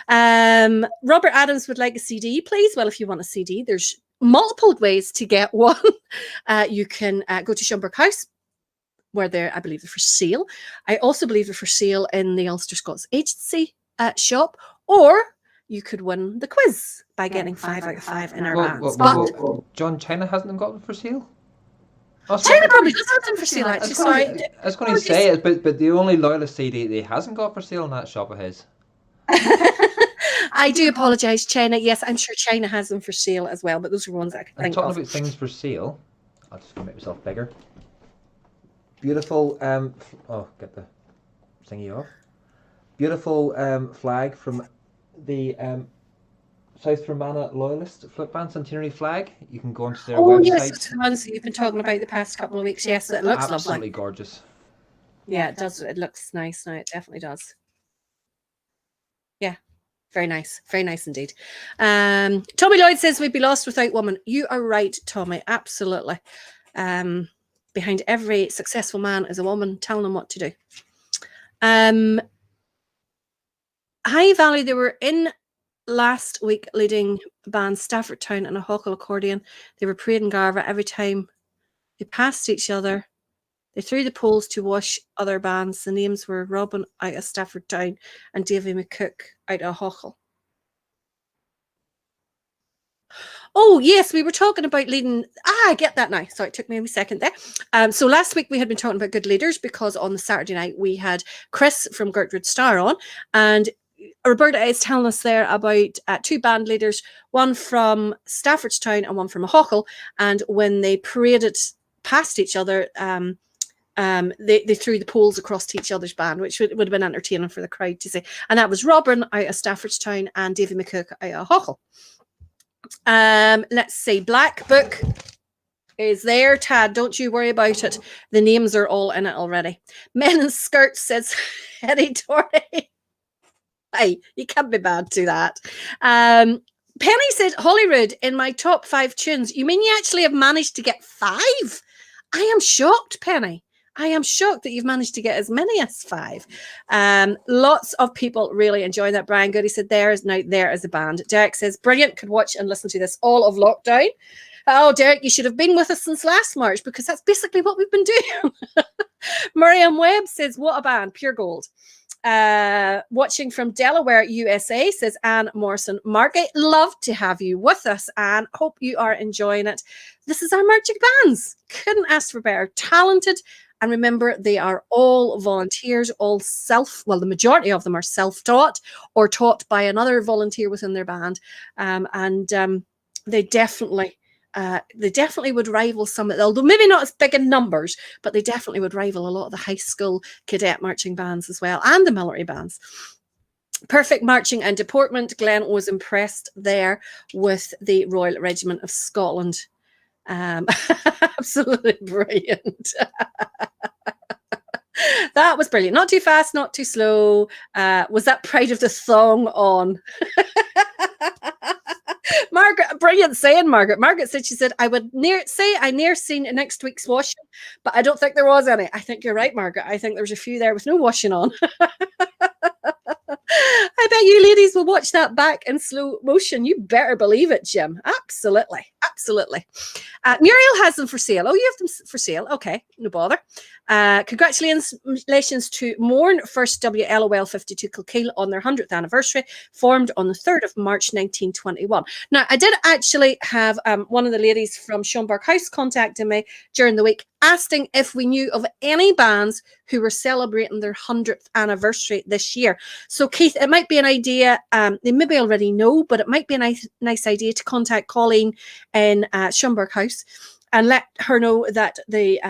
Robert Adams would like a CD, please. Well, if you want a CD, there's multiple ways to get one. You can go to Schomburg House, where I believe they're for sale. I also believe they're for sale in the Ulster Scots Agency shop, or you could win the quiz by getting 5 out of 5 in our bands. But John, China hasn't got them for sale? China probably does have them for sale, actually. Sorry. I was going to say it, but the only loyalist CD they hasn't got for sale in that shop of his. I do apologise, China. Yes, I'm sure China has them for sale as well, but those are ones I can think of. Talking about things for sale, I'll just make myself bigger. Beautiful, get the thingy off. Beautiful flag from the South Fermanagh Loyalist Flip Band Centenary flag. You can go onto their website. Yes, it's the ones that you've been talking about the past couple of weeks. Yes, it looks absolutely lovely. Gorgeous. Yeah, it does. It looks nice now. It definitely does. Yeah, very nice. Very nice indeed. Tommy Lloyd says we'd be lost without women. You are right, Tommy. Absolutely. Behind every successful man is a woman telling them what to do. High Valley, they were in last week leading band Stafford Town and a Hawkle Accordion. They were parading Garva every time they passed each other. They threw the poles to wash other bands. The names were Robin out of Stafford Town and Davy McCook out of Hawkle. Oh, yes, we were talking about leading. I get that now. Sorry, it took me a wee second there. So last week we had been talking about good leaders because on the Saturday night we had Chris from Gertrude Star on, and Roberta is telling us there about 2 band leaders, one from Staffordstown and one from Hawkle, and when they paraded past each other, they threw the poles across to each other's band, which would have been entertaining for the crowd to see. And that was Robin out of Staffordstown and Davy McCook out of Hawkle. Let's see. Black Book is there. Tad, don't you worry about it. The names are all in it already. Men in Skirts says Eddie Torrey. Hey, you can't be bad to that. Penny said Holyrood in my top 5 tunes. You mean you actually have managed to get 5? I am shocked, Penny. I am shocked that you've managed to get as many as 5. Lots of people really enjoying that. Brian Goody said there is a band. Derek says, brilliant, could watch and listen to this all of lockdown. Oh, Derek, you should have been with us since last March because that's basically what we've been doing. Miriam Webb says, what a band, pure gold. Watching from Delaware, USA, says Anne Morrison. Margate, love to have you with us, Anne. Hope you are enjoying it. This is our marching bands. Couldn't ask for better. Talented. And remember, they are all volunteers, all the majority of them are self-taught or taught by another volunteer within their band. They definitely would rival some, although maybe not as big in numbers, but they definitely would rival a lot of the high school cadet marching bands as well, and the military bands. Perfect marching and deportment. Glenn was impressed there with the Royal Regiment of Scotland. Absolutely brilliant. That was brilliant. Not too fast, not too slow. Was that Pride of the Thong on? Margaret, brilliant saying, Margaret. Margaret said, she said, I would near seen next week's washing, but I don't think there was any. I think you're right, Margaret. I think there's a few there with no washing on. I bet you ladies will watch that back in slow motion. You better believe it, Jim. Absolutely. Absolutely. Muriel has them for sale. Oh, you have them for sale. Okay, no bother. Congratulations to Mourn, first WLOL 52 Kilkeel on their 100th anniversary, formed on the 3rd of March 1921. Now, I did actually have one of the ladies from Schomburg House contacting me during the week asking if we knew of any bands who were celebrating their 100th anniversary this year. So, Keith, it might be an idea, they maybe already know, but it might be a nice idea to contact Colleen in Schomburg House and let her know that the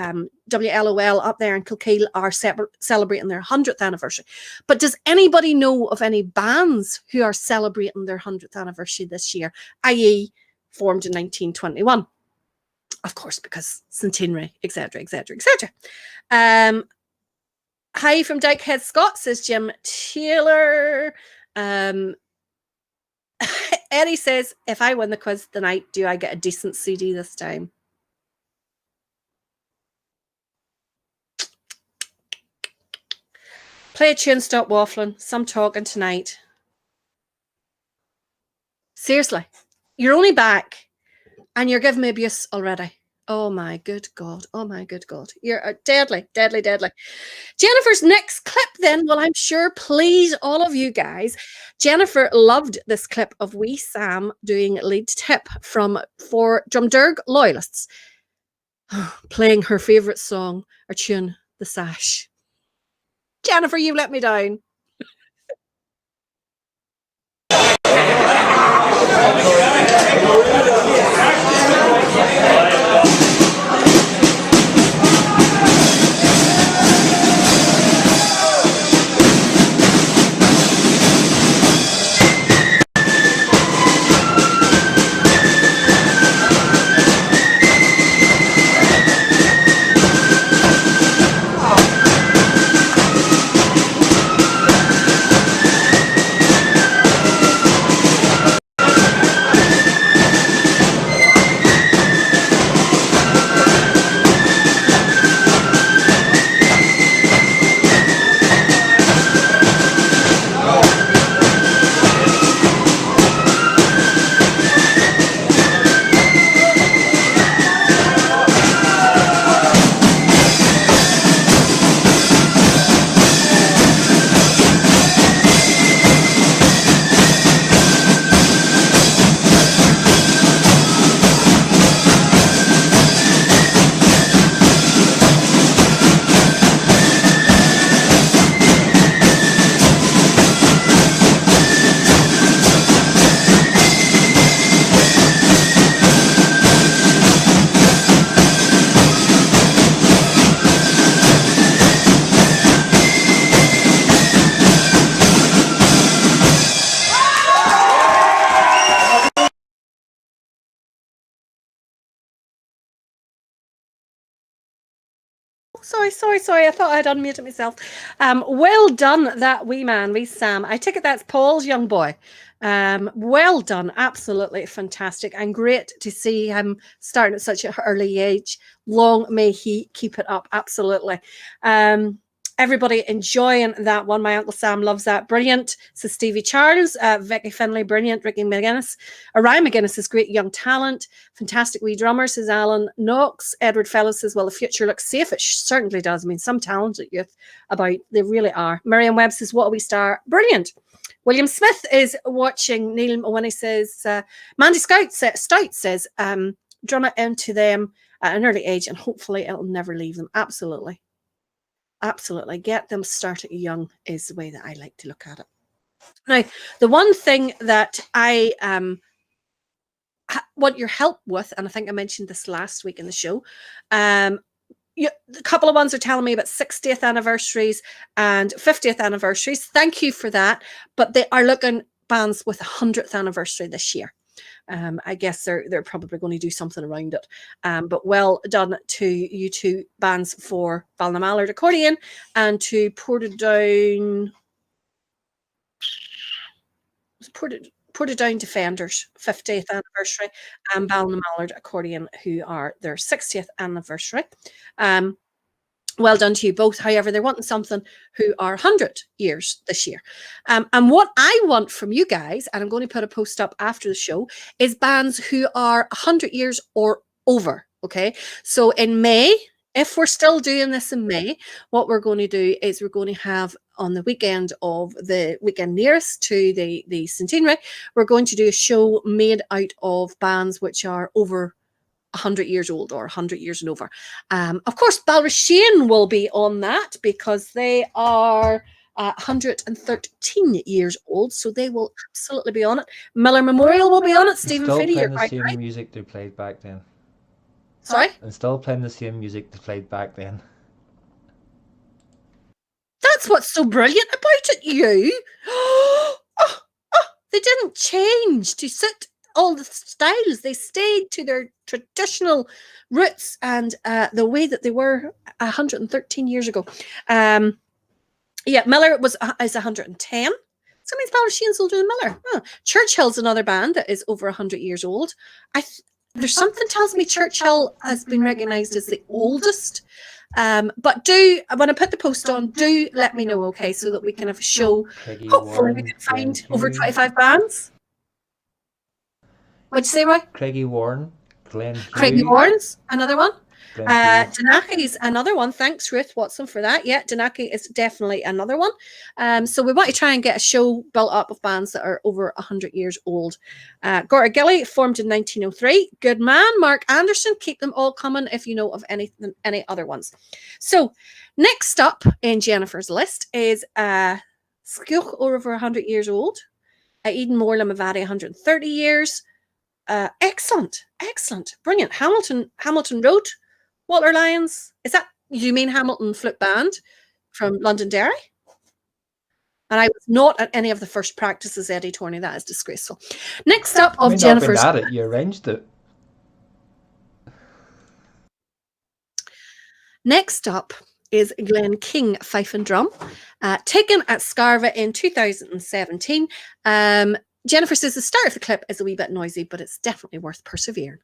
WLOL up there in Kilkeel are celebrating their 100th anniversary. But does anybody know of any bands who are celebrating their 100th anniversary this year, i.e. formed in 1921? Of course, because centenary, etc., etc., etc. Hi from Dykehead, Scott, says Jim Taylor. Eddie says, if I win the quiz tonight, do I get a decent CD this time? Play a tune, stop waffling. Some talking tonight. Seriously, you're only back and you're giving me abuse already. Oh my good God. Oh my good God. You're deadly, deadly, deadly. Jennifer's next clip then. Well, I'm sure please all of you guys. Jennifer loved this clip of wee Sam doing lead tip for Drumderg loyalists. Playing her favourite song or tune, The Sash. Jennifer, you let me down. Sorry. I thought I'd unmuted myself. Well done, that wee man, wee Sam. I take it that's Paul's young boy. Well done. Absolutely fantastic. And great to see him starting at such an early age. Long may he keep it up. Absolutely. Everybody enjoying that one. My Uncle Sam loves that. Brilliant. So Stevie Charles, Vicky Finlay, brilliant. Ricky McGuinness. Orion McGuinness is great young talent. Fantastic wee drummer, says Alan Knox. Edward Fellows says, well, the future looks safe. It certainly does. I mean, some talented youth about, they really are. Miriam Webb says, what a wee star. Brilliant. William Smith is watching. Neil Mawini says, Mandy Stout says, drum it into them at an early age and hopefully it'll never leave them. Absolutely. Absolutely. Get them started young is the way that I like to look at it. Now, the one thing that I want your help with, and I think I mentioned this last week in the show, a couple of ones are telling me about 60th anniversaries and 50th anniversaries. Thank you for that. But they are looking bands with 100th anniversary this year. I guess they're probably going to do something around it. But well done to you two bands for Ballinamallard Accordion and to Portadown Defenders 50th anniversary and Ballinamallard Accordion who are their 60th anniversary. Well done to you both. However, they're wanting something who are 100 years this year. And what I want from you guys, and I'm going to put a post up after the show, is bands who are 100 years or over. Okay. So in May, if we're still doing this in May, what we're going to do is we're going to have on the weekend of the weekend nearest to the centenary, we're going to do a show made out of bands which are over 100 years old or 100 years and over. Of course, Balrasheen will be on that because they are 113 years old, so they will absolutely be on it. Miller Memorial will be on it. Stephen Still Fiddy, playing you're the quite same right. music they played back then. Sorry? And still playing the same music they played back then. That's what's so brilliant about it, you. They didn't change to suit all the styles. They stayed to their traditional roots and the way that they were 113 years ago. Yeah, Miller is 110. So it means Balrasheen's older than Miller. Huh. Churchill's another band that is over 100 years old. There's something tells me Churchill has been recognised as the oldest. But when I put the post on, do let me know, okay, so that we can have a show. Craigie Hopefully Warren, we can find Glenn over Hughes. 25 bands. What'd you say, Roy? Craigie Warren, Glenn Hughes. Craigie Warren's another one. Glenn Hughes. Danaki's another one. Thanks, Ruth Watson, for that. Yeah, Danaki is definitely another one. So we want to try and get a show built up of bands that are over 100 years old. Gorta Gilly, formed in 1903. Good man. Mark Anderson. Keep them all coming if you know of any other ones. So next up in Jennifer's list is Skilch, over 100 years old. Eden Moore Limavady, 130 years. Excellent, brilliant. Hamilton Road, Walter Lyons. Is that, you mean Hamilton Flute Band from Londonderry? And I was not at any of the first practices, Eddie Torney. That is disgraceful. Next up of Jennifer's. Not been at it, you arranged it. Next up is Glen King Fife and Drum, taken at Scarva in 2017. Jennifer says the start of the clip is a wee bit noisy, but it's definitely worth persevering.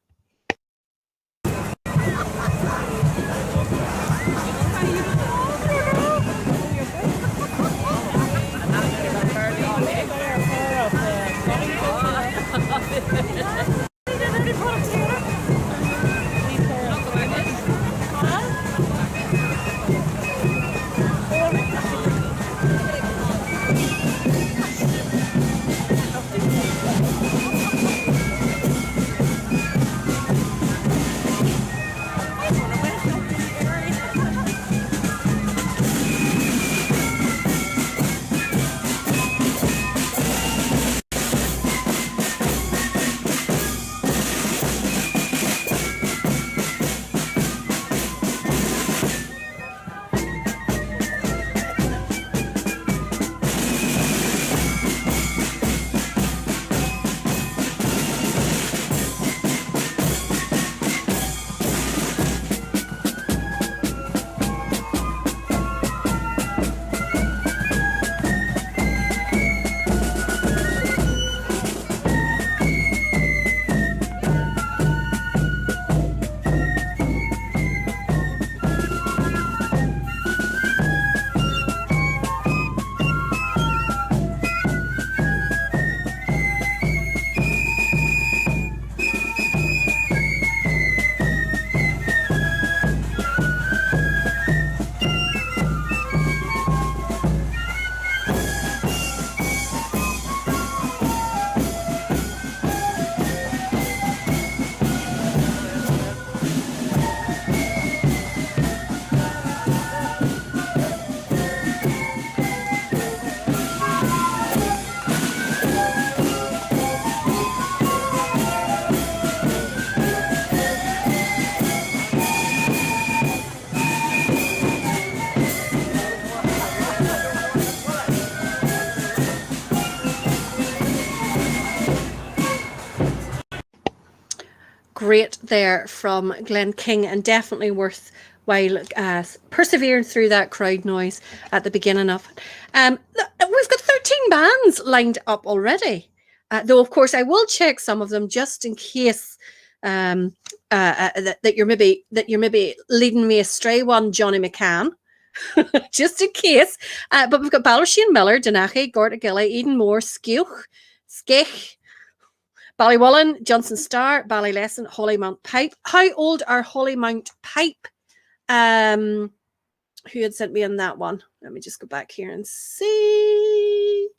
Great there from Glen King, and definitely worthwhile persevering through that crowd noise at the beginning of it. We've got 13 bands lined up already, though of course I will check some of them just in case that you're maybe leading me astray. One, Johnny McCann, just in case. But we've got Balrasheen, Miller, Danaki, Gorta Gilly, Eden Moore, Skech, Ballywullen, Johnson Star, Ballylesson, Hollymount Pipe. How old are Hollymount Pipe? Who had sent me in that one? Let me just go back here and see.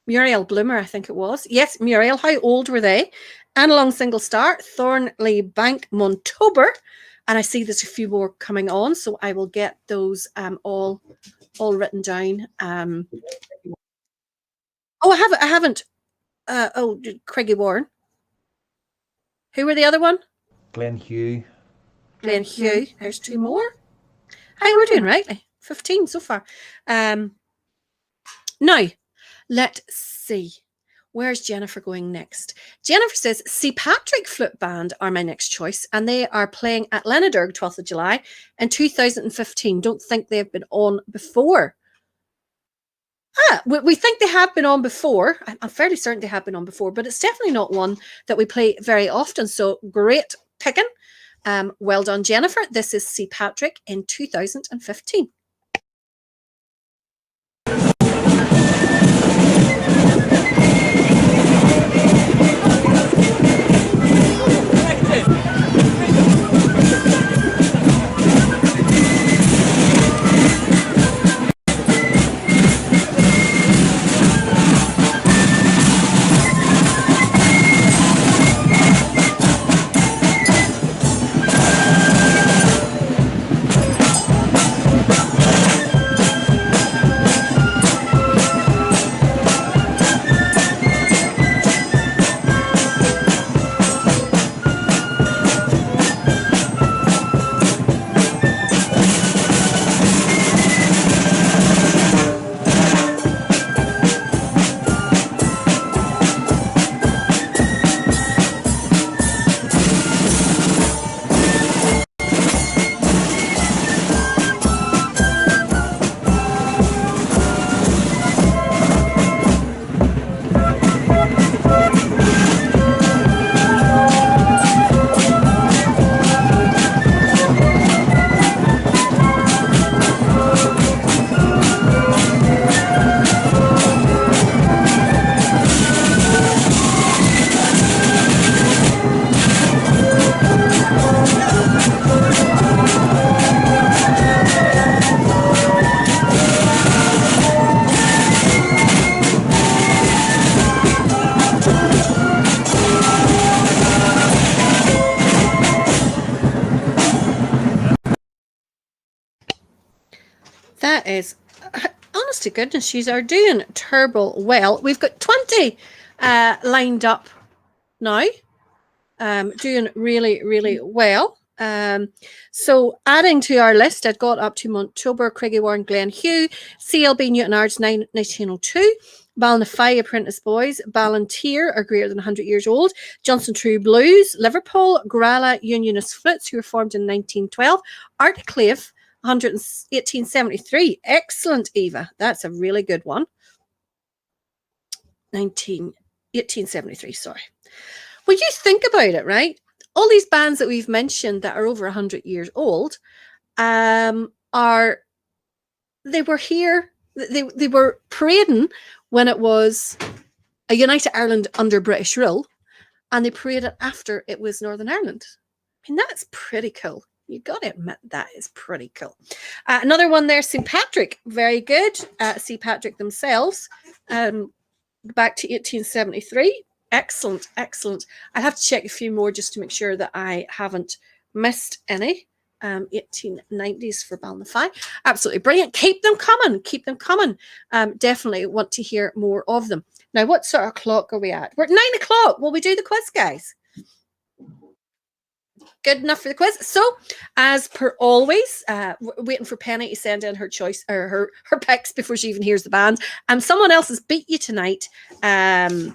Muriel Bloomer, I think it was. Yes, Muriel. How old were they? Analong Single Star, Thornley Bank, Montober. And I see there's a few more coming on, so I will get those all written down. Oh, I haven't. Craigie Warren. Who were the other one? Glen Hugh. Glen Hugh. There's 2 more. Hey, we're doing rightly. 15 so far. Now, let's see. Where's Jennifer going next? Jennifer says, St. Patrick Flute Band are my next choice, and they are playing at Lenadurg 12th of July in 2015. Don't think they've been on before. We think they have been on before. I'm fairly certain they have been on before, but it's definitely not one that we play very often. So great picking. Well done, Jennifer. This is St. Patrick in 2015. That is, honest to goodness, you are doing turbo well. We've got 20 lined up now, doing really, really well. So adding to our list, I'd got up to Montober, Craigie Warren, Glen Hugh, CLB Newton Ards 1902, Ballinafie Apprentice Boys, Ballantyre are greater than 100 years old, Johnson True Blues, Liverpool, Grala Unionist Flutes, who were formed in 1912, Artclave 1873. Excellent, Eva. That's a really good one. 1873, sorry. When you think about it, right? All these bands that we've mentioned that are over 100 years old they were here, they were parading when it was a United Ireland under British rule, and they paraded after it was Northern Ireland. I mean, that's pretty cool. You got to admit that is pretty cool. Another one there, St. Patrick. Very good. St. Patrick themselves. Back to 1873. Excellent, excellent. I'll have to check a few more just to make sure that I haven't missed any. 1890s for Ballinafie. Absolutely brilliant. Keep them coming. Keep them coming. Definitely want to hear more of them. Now, what sort of clock are we at? We're at 9 o'clock. Will we do the quiz, guys? Good enough for the quiz. So, as per always, waiting for Penny to send in her choice or her picks before she even hears the band. Someone else has beat you tonight. Sammy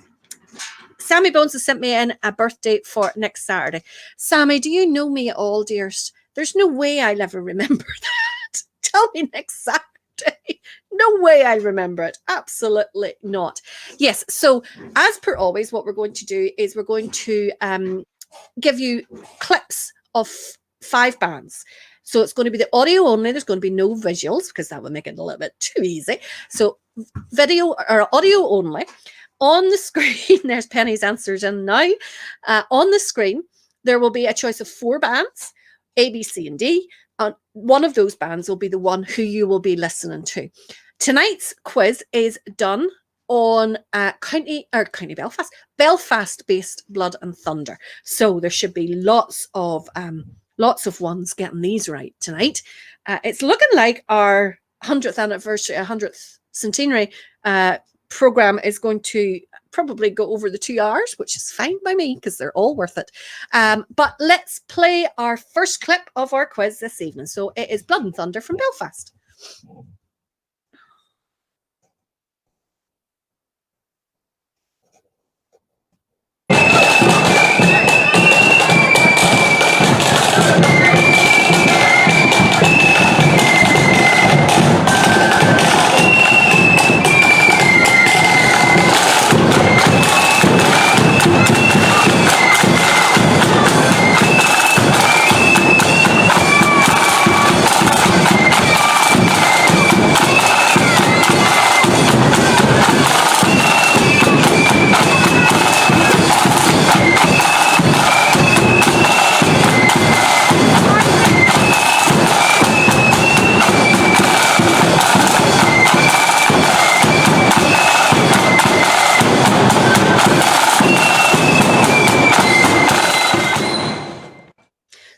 Bones has sent me in a birthday for next Saturday. Sammy, do you know me at all, dearest? There's no way I'll ever remember that. Tell me next Saturday. No way I remember it. Absolutely not. Yes. So, as per always, what we're going to do is we're going to give you clips of 5 bands. So it's going to be the audio only. There's going to be no visuals because that would make it a little bit too easy. So video or audio only. On the screen, there's Penny's answers in now. On the screen, there will be a choice of 4 bands, A, B, C, and D. One of those bands will be the one who you will be listening to. Tonight's quiz is done on County Belfast, Belfast-based Blood and Thunder. So there should be lots of ones getting these right tonight. It's looking like our 100th anniversary, 100th centenary program is going to probably go over the 2 hours, which is fine by me because they're all worth it. But let's play our first clip of our quiz this evening. So it is Blood and Thunder from Belfast.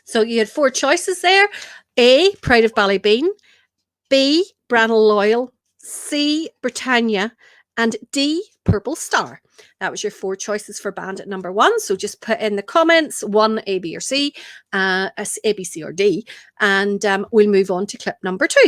So you had 4 choices there. A, Pride of Ballybean. B, Branel Loyal. C, Britannia. And D, Purple Star. That was your 4 choices for band at number 1. So just put in the comments 1, A, B, or C, A, B, C, or D. And we'll move on to clip number 2.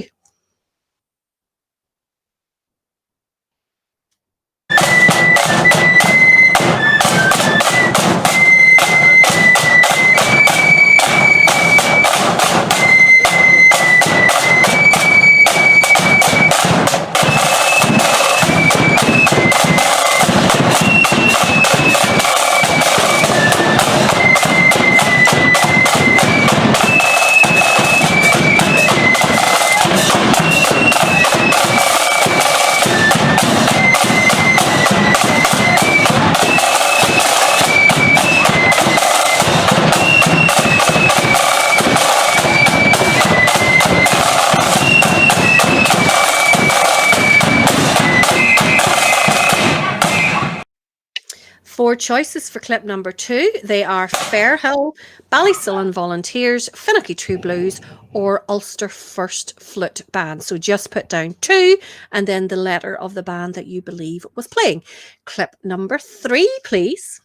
Four choices for clip number 2. They are Fairhill, Ballysullen Volunteers, Finicky True Blues, or Ulster First Flute Band. So just put down 2 and then the letter of the band that you believe was playing. Clip number 3, please.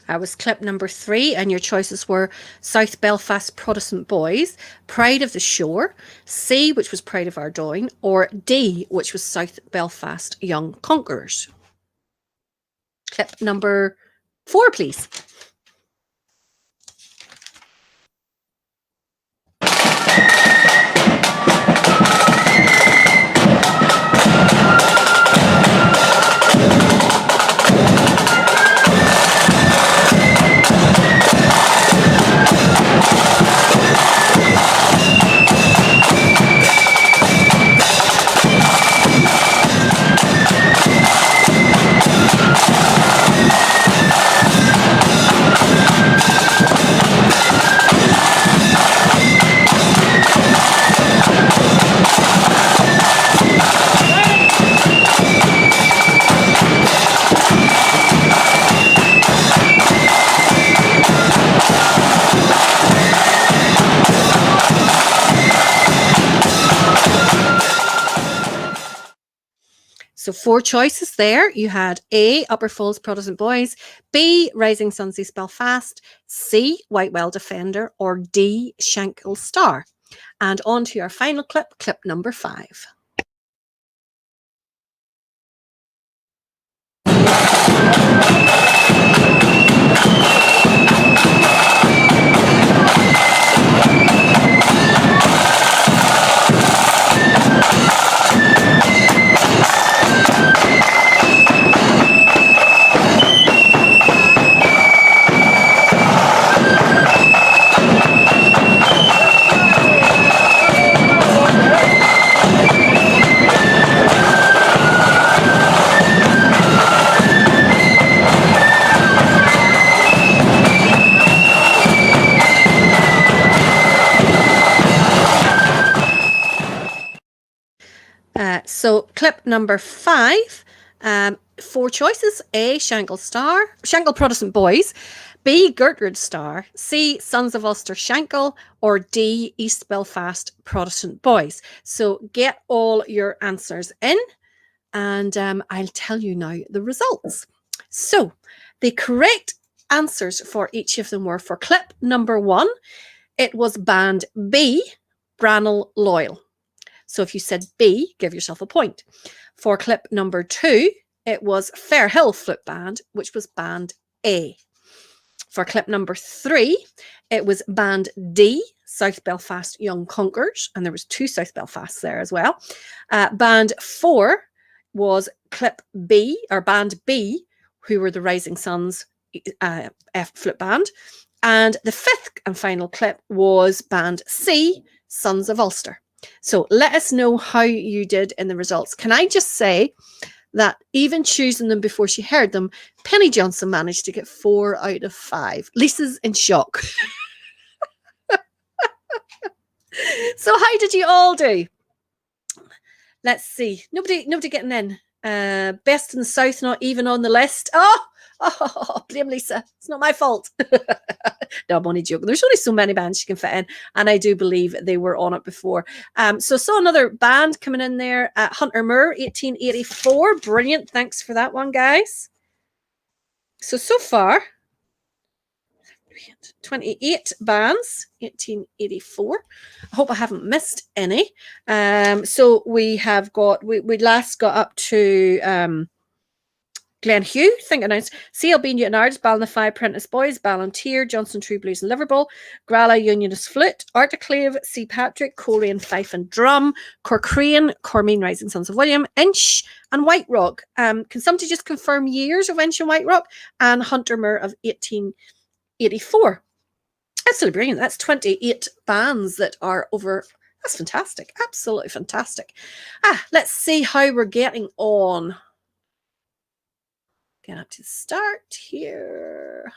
That was clip number 3, and your choices were South Belfast Protestant Boys, Pride of the Shore, C, which was Pride of Ardoyne, or D, which was South Belfast Young Conquerors. Clip number 4, please. So 4 choices there. You had A, Upper Falls Protestant Boys, B, Rising Suns East Belfast, C, Whitewell Defender, or D, Shankill Star. And on to your final clip, clip number 5. clip number 5, 4 choices. A, Shangle Protestant Boys. B, Gertrude Star. C, Sons of Ulster Shankill. Or D, East Belfast Protestant Boys. So get all your answers in, and I'll tell you now the results. So the correct answers for each of them were: for clip number 1, it was band B, Branwell Loyal. So if you said B, give yourself a point. For clip number 2, it was Fairhill Flute Band, which was band A. For clip number 3, it was band D, South Belfast Young Conquerors, and there was 2 South Belfasts there as well. Band 4 was clip B, or band B, who were the Rising Sons F Flute Band. And the 5th and final clip was band C, Sons of Ulster. So let us know how you did in the results. Can I just say that even choosing them before she heard them, Penny Johnson managed to get 4 out of 5. Lisa's in shock. So how did you all do? Let's see. Nobody getting in. Best in the South, not even on the list. Oh, blame Lisa. It's not my fault. No, I'm only joking. There's only so many bands she can fit in, and I do believe they were on it before. So saw another band coming in there, Hunter Moore, 1884. Brilliant. Thanks for that one, guys. So far, 28 bands, 1884. I hope I haven't missed any. So we have got, we last got up to Glenhugh, think announced CLB Newton Ards, Ballinafy, Prentice Boys, Ballantyre, Johnson True Blues and Liverpool, Grala Unionist Flute, Articlave, C. Patrick, Coleraine Fife and Drum, Corcraine, Cormean Rising Sons of William, Inch, and White Rock. Can somebody just confirm years of Inch and White Rock? And Hunter Moore of 1884. Absolutely brilliant. That's 28 bands that are over. That's fantastic. Absolutely fantastic. Let's see how we're getting on. Get up to the start here.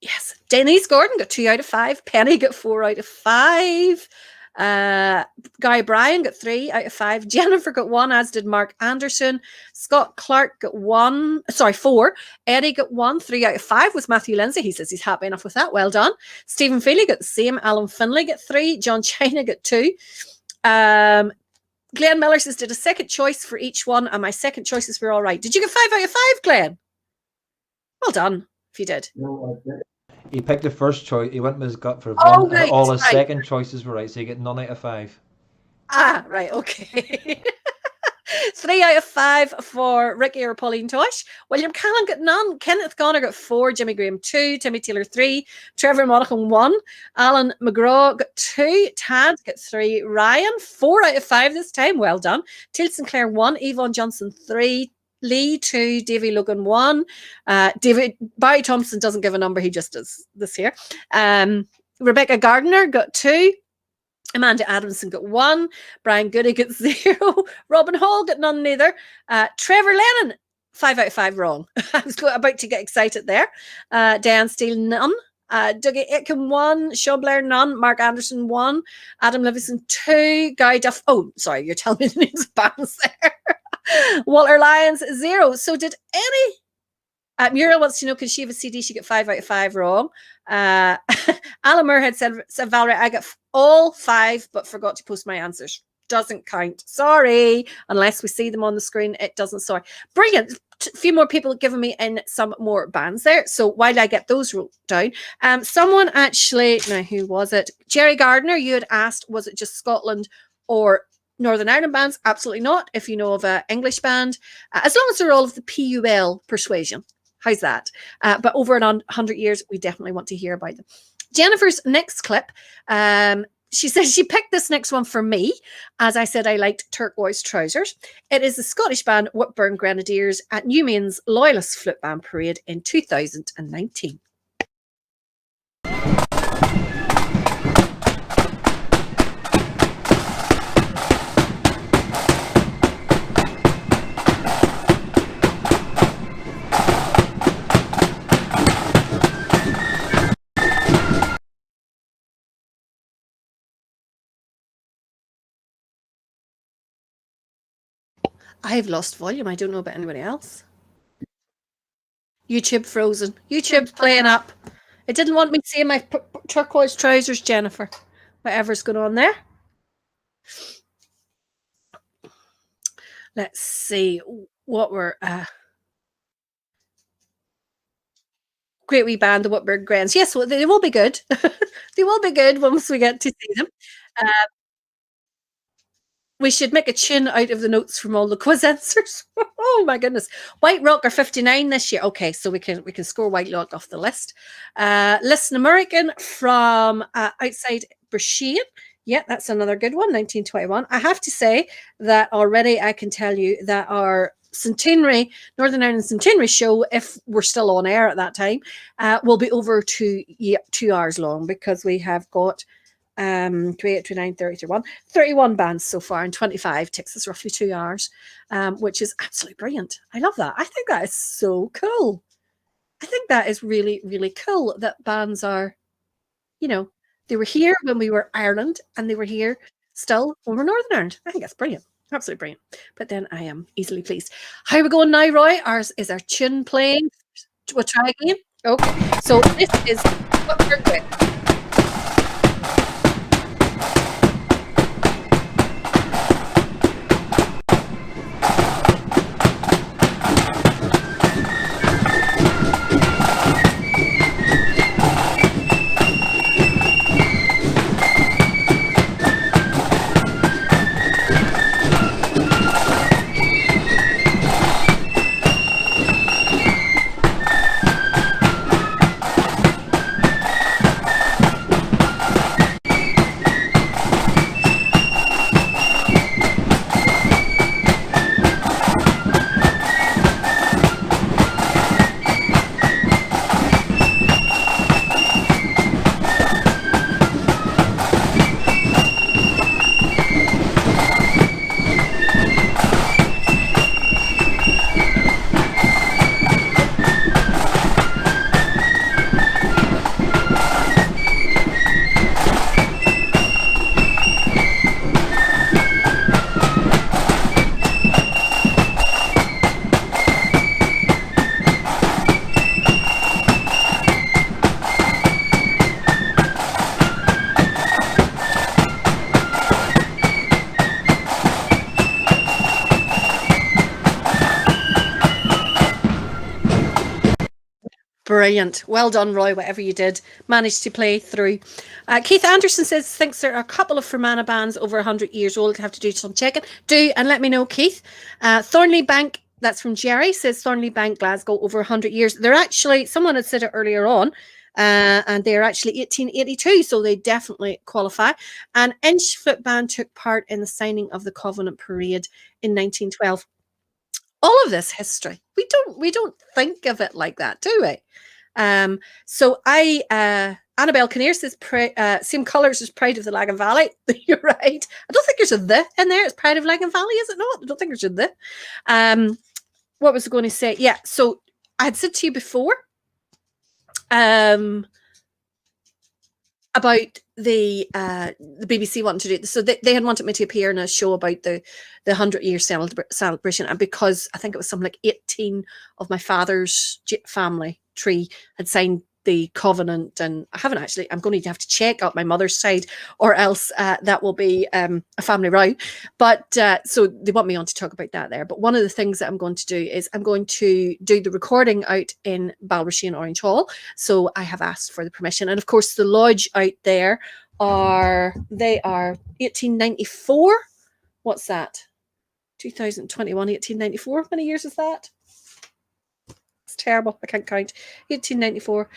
Yes, Denise Gordon got 2 out of 5. Penny got 4 out of 5. Guy Bryan got 3 out of 5. Jennifer got 1, as did Mark Anderson. Scott Clark got 4. Eddie got 1, 3 out of 5 with Matthew Lindsay. He says he's happy enough with that. Well done. Stephen Feely got the same. Alan Finlay got 3. John China got 2. Glenn Miller says, did a second choice for each one, and my second choices were all right. Did you get 5 out of 5, Glenn? Well done, if you did. No, I did. He picked the first choice. He went with his gut for one, and all his second choices were right, so you get none out of 5. Right, okay. 3 out of 5 for Ricky or Pauline Tosh. William Callan got none. Kenneth Connor got 4. Jimmy Graham 2. Timmy Taylor 3. Trevor Monaghan 1. Alan McGraw got 2. Tad got 3. Ryan 4 out of 5 this time. Well done. Teal Sinclair 1. Yvonne Johnson 3. Lee 2. Davy Logan 1. Barry Thompson doesn't give a number. He just does this here. Rebecca Gardner got 2. Amanda Adamson got 1. Brian Goody got 0. Robin Hall got none neither. Trevor Lennon, 5 out of 5 wrong. I was about to get excited there. Dan Steele, none. Dougie Itkin, 1. Sean Blair, none. Mark Anderson, 1. Adam Livingston, 2. Guy Duff. Oh, sorry, you're telling me the names of bands there. Walter Lyons, 0. So did any... Muriel wants to know, can she have a CD? She got 5 out of 5 wrong. Alan Moorhead said, Valerie, I got all 5, but forgot to post my answers. Doesn't count. Sorry. Unless we see them on the screen, it doesn't. Sorry. Brilliant. A few more people giving me in some more bands there. So while I get those wrote down, someone actually, now who was it? Jerry Gardner, you had asked, was it just Scotland or Northern Ireland bands? Absolutely not. If you know of an English band, as long as they're all of the PUL persuasion. How's that? But over and 100 years, we definitely want to hear about them. Jennifer's next clip, she says she picked this next one for me. As I said, I liked Turquoise Trousers. It is the Scottish band Whitburn Grenadiers at Newman's Loyalist Flute Band Parade in 2019. I've lost volume. I don't know about anybody else. YouTube frozen. YouTube's playing up. It didn't want me to see my turquoise trousers, Jennifer. Whatever's going on there. Let's see what we're... great wee band, the Whitburn Grens. Yes, well, they will be good. They will be good once we get to see them. We should make a tune out of the notes from all the quiz answers. Oh my goodness. White Rock are 59 this year. Okay, so we can score White Rock off the list. Listen American from outside Brashean. Yeah, that's another good one, 1921. I have to say that already I can tell you that our centenary, Northern Ireland centenary show, if we're still on air at that time, will be over 2 hours long, because we have got 28, 29, 30, 31, 31 bands so far, and 25 takes us roughly 2 hours, which is absolutely brilliant. I love that. I think that is so cool. I think that is really, really cool that bands are, you know, they were here when we were Ireland, and they were here still when we're Northern Ireland. I think that's brilliant. Absolutely brilliant. But then I am easily pleased. How are we going now, Roy? Is our tune playing? We'll try again. Okay. So this is what we're doing. Brilliant. Well done, Roy, whatever you did. Managed to play through. Keith Anderson says, thinks there are a couple of Fermanagh bands over 100 years old. Have to do some checking. Do, and let me know, Keith. Thornley Bank, that's from Jerry, says Thornley Bank, Glasgow, over 100 years. They're actually, someone had said it earlier on, and they're actually 1882, so they definitely qualify. And Inchfoot Band took part in the signing of the Covenant Parade in 1912. All of this history, we don't think of it like that, do we? So Annabelle Kinnear says same colours as Pride of the Lagan Valley. You're right. I don't think there's a "the" in there. It's Pride of Lagan Valley, is it not? I don't think there's a "the." What was I going to say? Yeah, so I had said to you before about the BBC wanting to do this. So they had wanted me to appear in a show about the 100-year celebration, and because I think it was something like 18 of my father's family tree had signed the covenant, and I haven't actually, I'm going to have to check out my mother's side, or else that will be a family row. But so they want me on to talk about that there. But one of the things that I'm going to do is I'm going to do the recording out in Balbrashean Orange Hall. So I have asked for the permission, and of course the lodge out there are 1894. What's that? 2021, 1894. How many years is that? It's terrible. I can't count. 1894.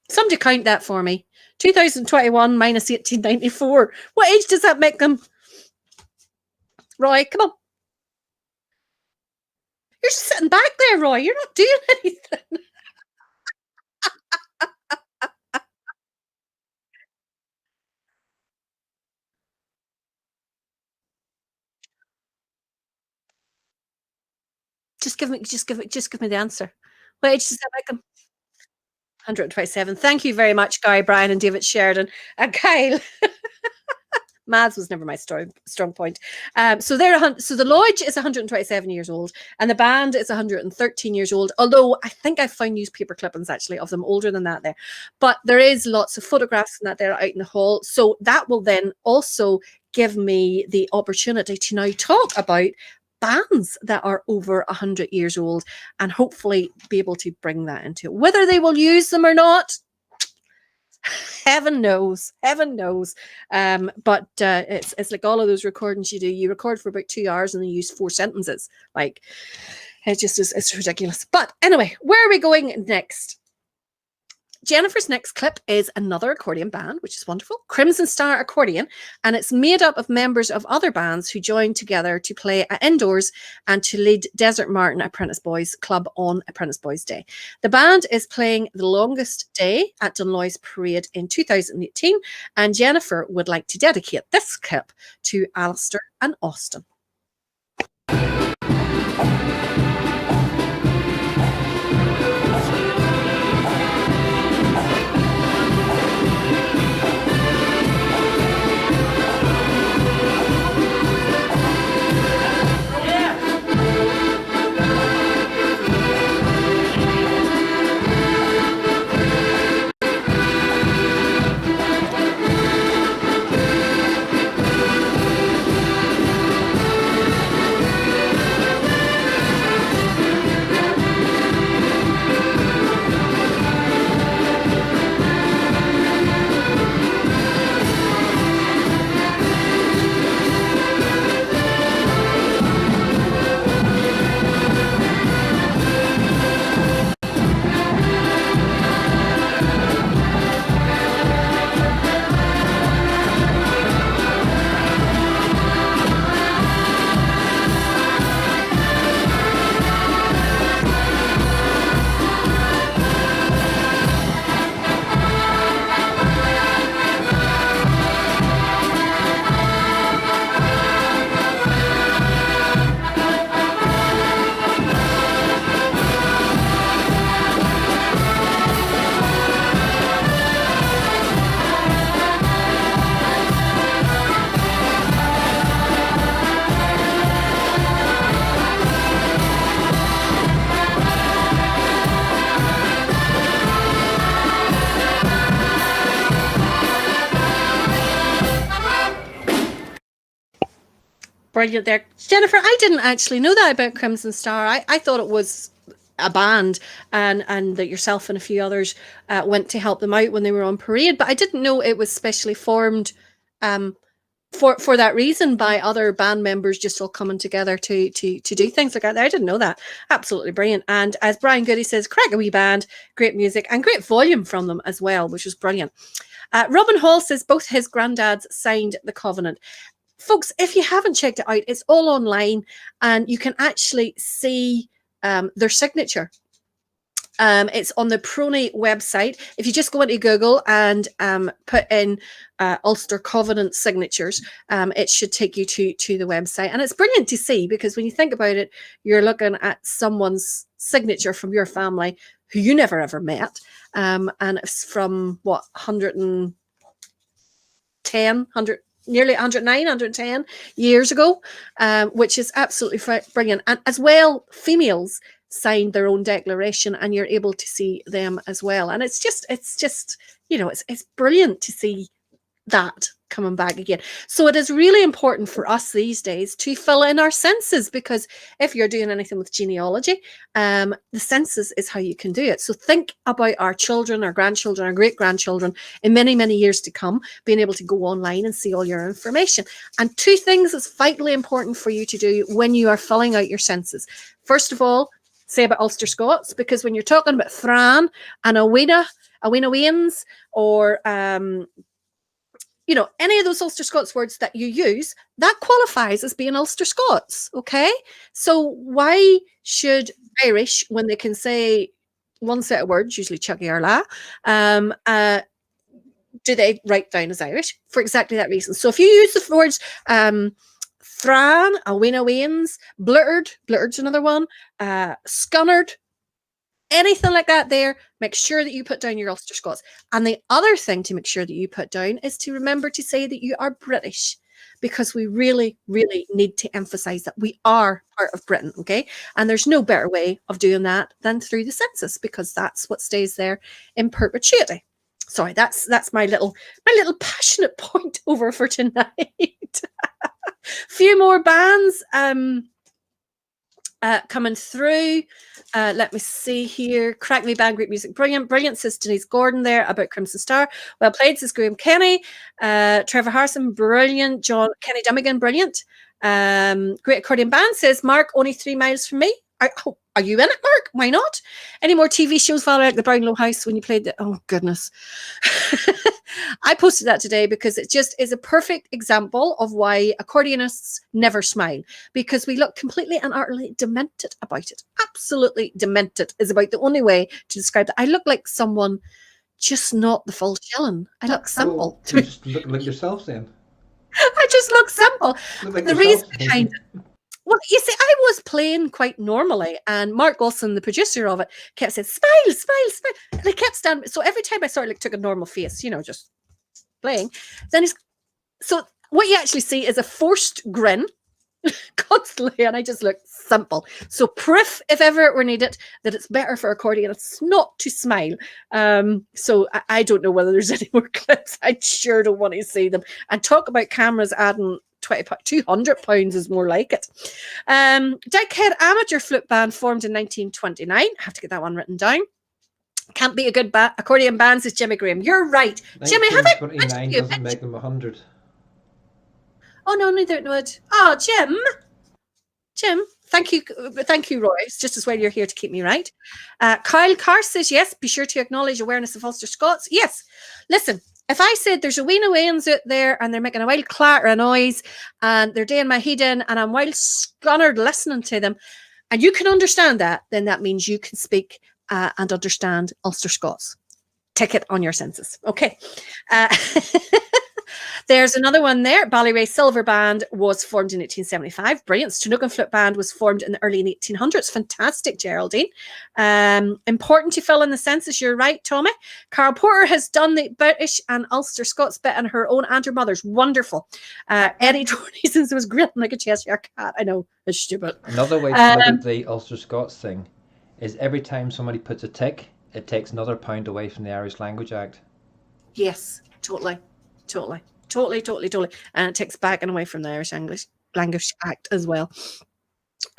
Somebody count that for me. 2021 minus 1894. What age does that make them? Roy, come on. You're just sitting back there, Roy. You're not doing anything. Just give me the answer. What age does that make them? 127. Thank you very much, Guy Bryan and David Sheridan. And Kyle. Maths was never my strong point. So the lodge is 127 years old, and the band is 113 years old. Although I think I found newspaper clippings actually of them older than that there, but there is lots of photographs and that they're out in the hall. So that will then also give me the opportunity to now talk about bands that are over 100 years old, and hopefully be able to bring that into it. Whether they will use them or not, heaven knows. But it's like all of those recordings you do. You record for about 2 hours and then use 4 sentences. Like, it just is, it's ridiculous. But anyway, where are we going next? Jennifer's next clip is another accordion band, which is wonderful, Crimson Star Accordion, and it's made up of members of other bands who joined together to play at indoors and to lead Desert Martin Apprentice Boys Club on Apprentice Boys Day. The band is playing The Longest Day at Dunloy's Parade in 2018, and Jennifer would like to dedicate this clip to Alistair and Austin. Brilliant there. Jennifer, I didn't actually know that about Crimson Star. I thought it was a band and that yourself and a few others went to help them out when they were on parade, but I didn't know it was specially formed for that reason by other band members just all coming together to do things like that. I didn't know that. Absolutely brilliant. And as Brian Goody says, crack a wee band, great music and great volume from them as well, which was brilliant. Robin Hall says both his granddads signed the covenant. Folks, if you haven't checked it out, it's all online and you can actually see their signature. It's on the Prony website. If you just go into Google and put in Ulster Covenant signatures, it should take you to the website. And it's brilliant to see because when you think about it, you're looking at someone's signature from your family who you never ever met. And it's from what, 110, nearly 109, 110 years ago, which is absolutely brilliant. And as well, females signed their own declaration and you're able to see them as well. And it's just, you know, it's brilliant to see that coming back again. So it is really important for us these days to fill in our senses, because if you're doing anything with genealogy, the census is how you can do it. So think about our children, our grandchildren, our great-grandchildren in many, many years to come, being able to go online and see all your information. And 2 things that's vitally important for you to do when you are filling out your census. First of all, say about Ulster Scots, because when you're talking about Thran and Awina Wains, or you know, any of those Ulster Scots words that you use, that qualifies as being Ulster Scots, okay? So why should Irish, when they can say one set of words, usually Chucky or La, do they write down as Irish? For exactly that reason. So if you use the words Thran, Awina Wains, Blurred, Blurred's another one, Scunnard, anything like that there, make sure that you put down your Ulster Scots. And the other thing to make sure that you put down is to remember to say that you are British, because we really, really need to emphasize that we are part of Britain, okay? And there's no better way of doing that than through the census, because that's what stays there in perpetuity. Sorry, that's my little passionate point over for tonight. Few more bands coming through. Let me see here. Craiganee Band, great music, brilliant, says Denise Gordon there about Crimson Star. Well played, says Graham Kenny. Trevor Harrison, brilliant. John Kenny Dummigan, brilliant. Great accordion band, says Mark, only 3 miles from me. Are you in it, Mark? Why not? Any more TV shows, Father, like the Brownlow House when you played the... Oh, goodness. I posted that today because it just is a perfect example of why accordionists never smile, because we look completely and utterly demented about it. Absolutely demented is about the only way to describe it. I look like someone just not the full shilling. I look simple. You just look like yourself then. I just look simple. Look like The reason behind it... Well, you see, I was playing quite normally, and Mark Wilson, the producer of it, kept saying, smile, smile, smile. And I kept standing. So every time I sort of like took a normal face, you know, just playing, then so what you actually see is a forced grin constantly, and I just look simple. So proof, if ever it were needed, that it's better for accordionists not to smile. So I don't know whether there's any more clips. I sure don't want to see them. And talk about cameras adding 200 pounds is more like it. Dykehead Amateur Flute Band formed in 1929. I have to get that one written down. Can't be a good accordion band, says Jimmy Graham. You're right. Jimmy, have I... 29 doesn't make them 100. Oh, no, neither would. Oh, Jim, thank you, Roy. It's just as well you're here to keep me right. Kyle Carr says, yes, be sure to acknowledge awareness of Ulster Scots. Yes, listen, if I said there's a wee Wayans out there and they're making a wild clatter of noise and they're doing my head in and I'm wild scunnered listening to them, and you can understand that, then that means you can speak and understand Ulster Scots. Tick it on your census. Okay. There's another one there. Ballyray Silver Band was formed in 1875. Brilliant. Stenogan Flute Band was formed in the early 1800s. Fantastic, Geraldine. Important to fill in the census. You're right, Tommy. Carol Porter has done the British and Ulster Scots bit in her own and her mother's. Wonderful. Eddie Tony says it was grilling like a Cheshire cat. I know, it's stupid. Another way to look at the Ulster Scots thing is every time somebody puts a tick, it takes another pound away from the Irish Language Act. Yes, totally. And it takes back and away from the Irish Language Act as well.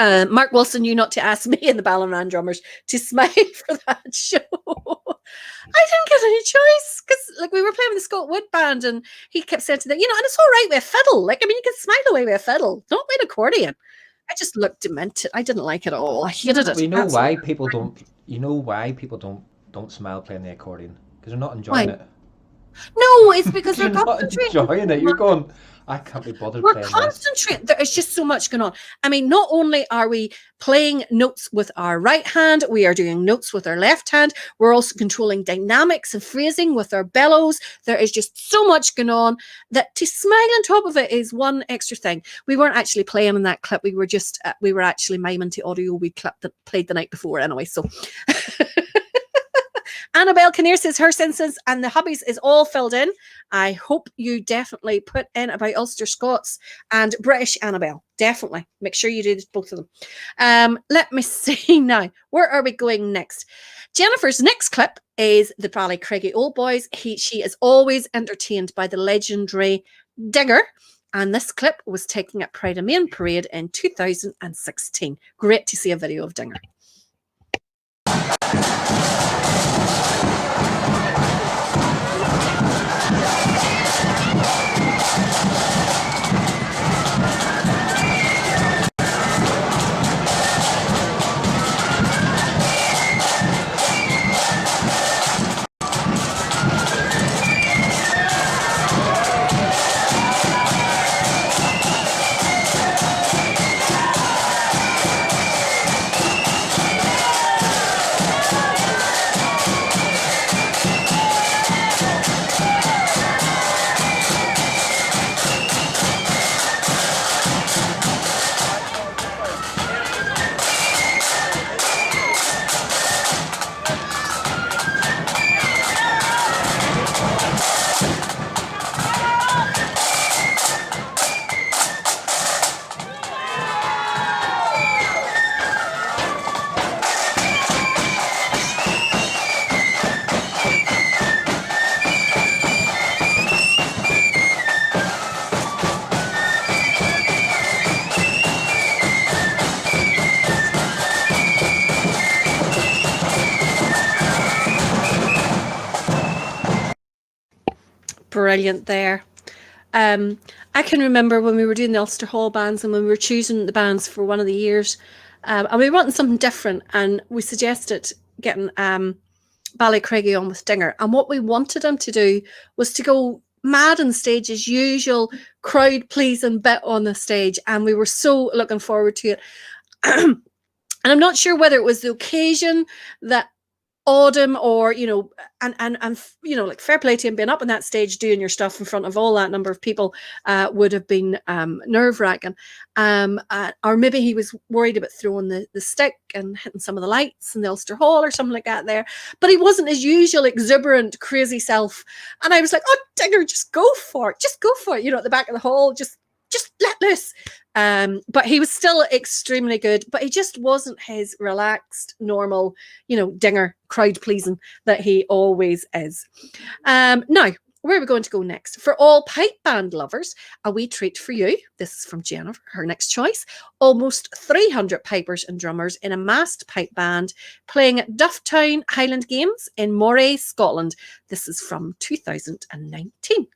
Mark Wilson, you not to ask me and the Ballinran drummers to smile for that show. I didn't get any choice because, like, we were playing with the Scott Wood band, and he kept saying to them, you know, and it's all right with a fiddle. Like, I mean, you can smile away with a fiddle, not with an accordion. I just looked demented. I didn't like it at all. I hated it. You know why people don't? You know why people don't smile playing the accordion? Because they're not enjoying it. No, it's because they're not enjoying it. You're going, I can't be bothered We're playing concentrating. There is just so much going on. I mean, not only are we playing notes with our right hand, we are doing notes with our left hand. We're also controlling dynamics and phrasing with our bellows. There is just so much going on that to smile on top of it is one extra thing. We weren't actually playing in that clip. We were just, we were actually miming to audio we clipped that played the night before anyway. So... Annabelle Kinnear says her census and the hobbies is all filled in. I hope you definitely put in about Ulster Scots and British, Annabelle. Definitely. Make sure you do both of them. Let me see now. Where are we going next? Jennifer's next clip is the Ballycraigie Old Boys. She is always entertained by the legendary Digger. And this clip was taken at Pride and Main Parade in 2016. Great to see a video of Digger. brilliant there. I can remember when we were doing the Ulster Hall bands and when we were choosing the bands for one of the years, and we wanted something different, and we suggested getting Craiganee on with Dinger. And what we wanted them to do was to go mad on stage as usual, crowd pleasing bit on the stage, and we were so looking forward to it. And I'm not sure whether it was the occasion that autumn or, you know, and you know, like fair play to him being up on that stage doing your stuff in front of all that number of people would have been nerve-wracking, or maybe he was worried about throwing the stick and hitting some of the lights in the Ulster Hall or something like that there, but he wasn't his usual exuberant crazy self, and I was like, oh Dinger, just go for it, you know, at the back of the hall, just let loose. But he was still extremely good, but he just wasn't his relaxed, normal, you know, Dinger crowd pleasing that he always is. Now, where are we going to go next? For all pipe band lovers, a wee treat for you. This is from Jennifer, her next choice. Almost 300 pipers and drummers in a massed pipe band playing at Dufftown Highland Games in Moray, Scotland. This is from 2019.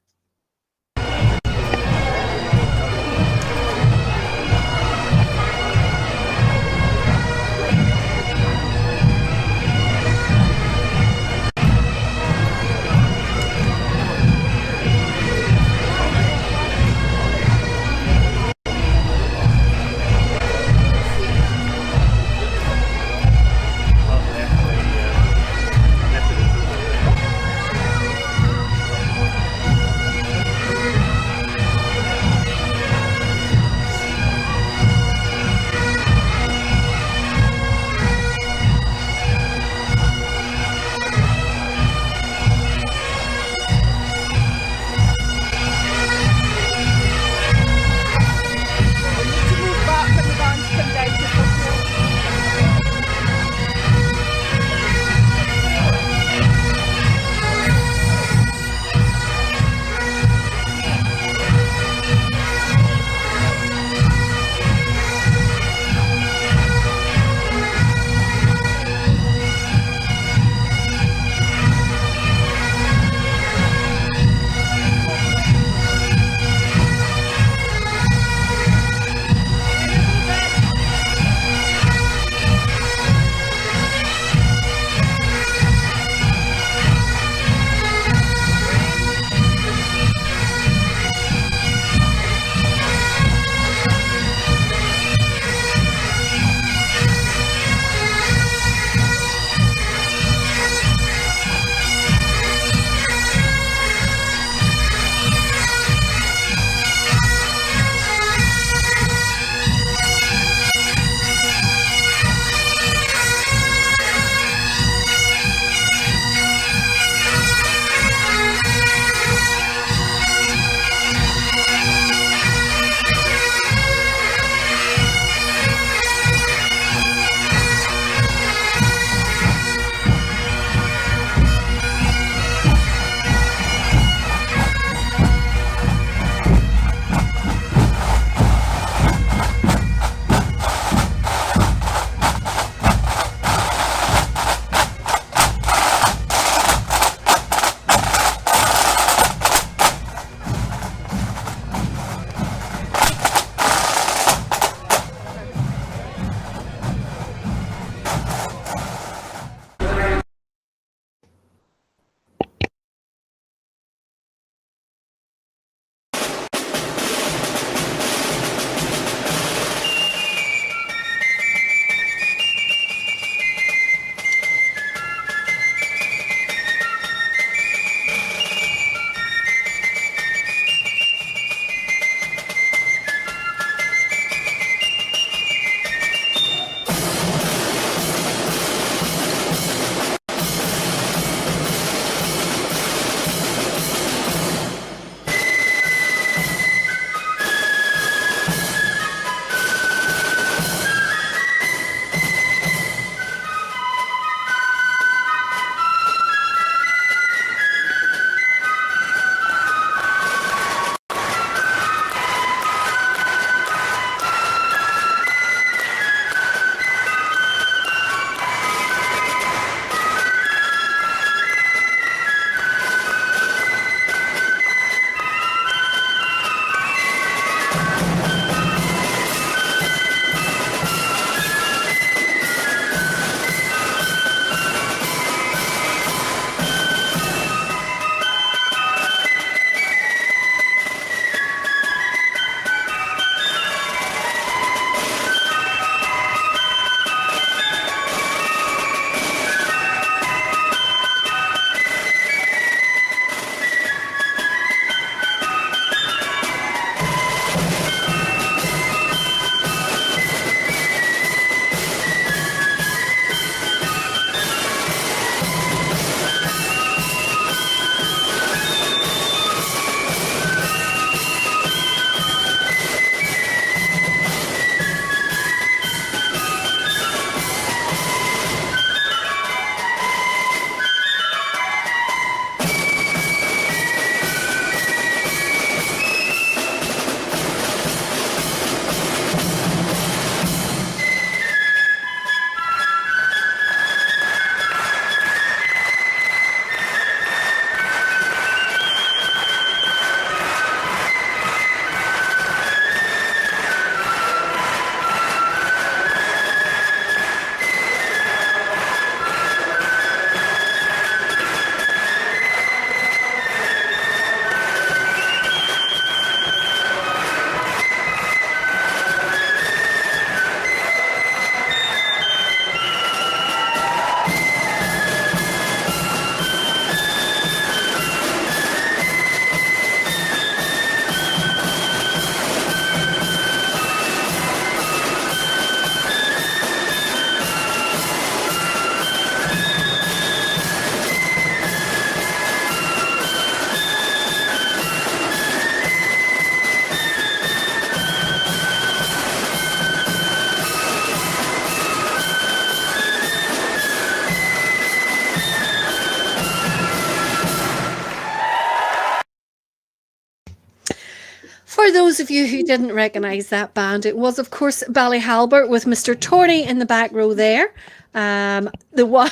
For those of you who didn't recognise that band, it was, of course, Ballyhalbert with Mr. Torney in the back row there. The one...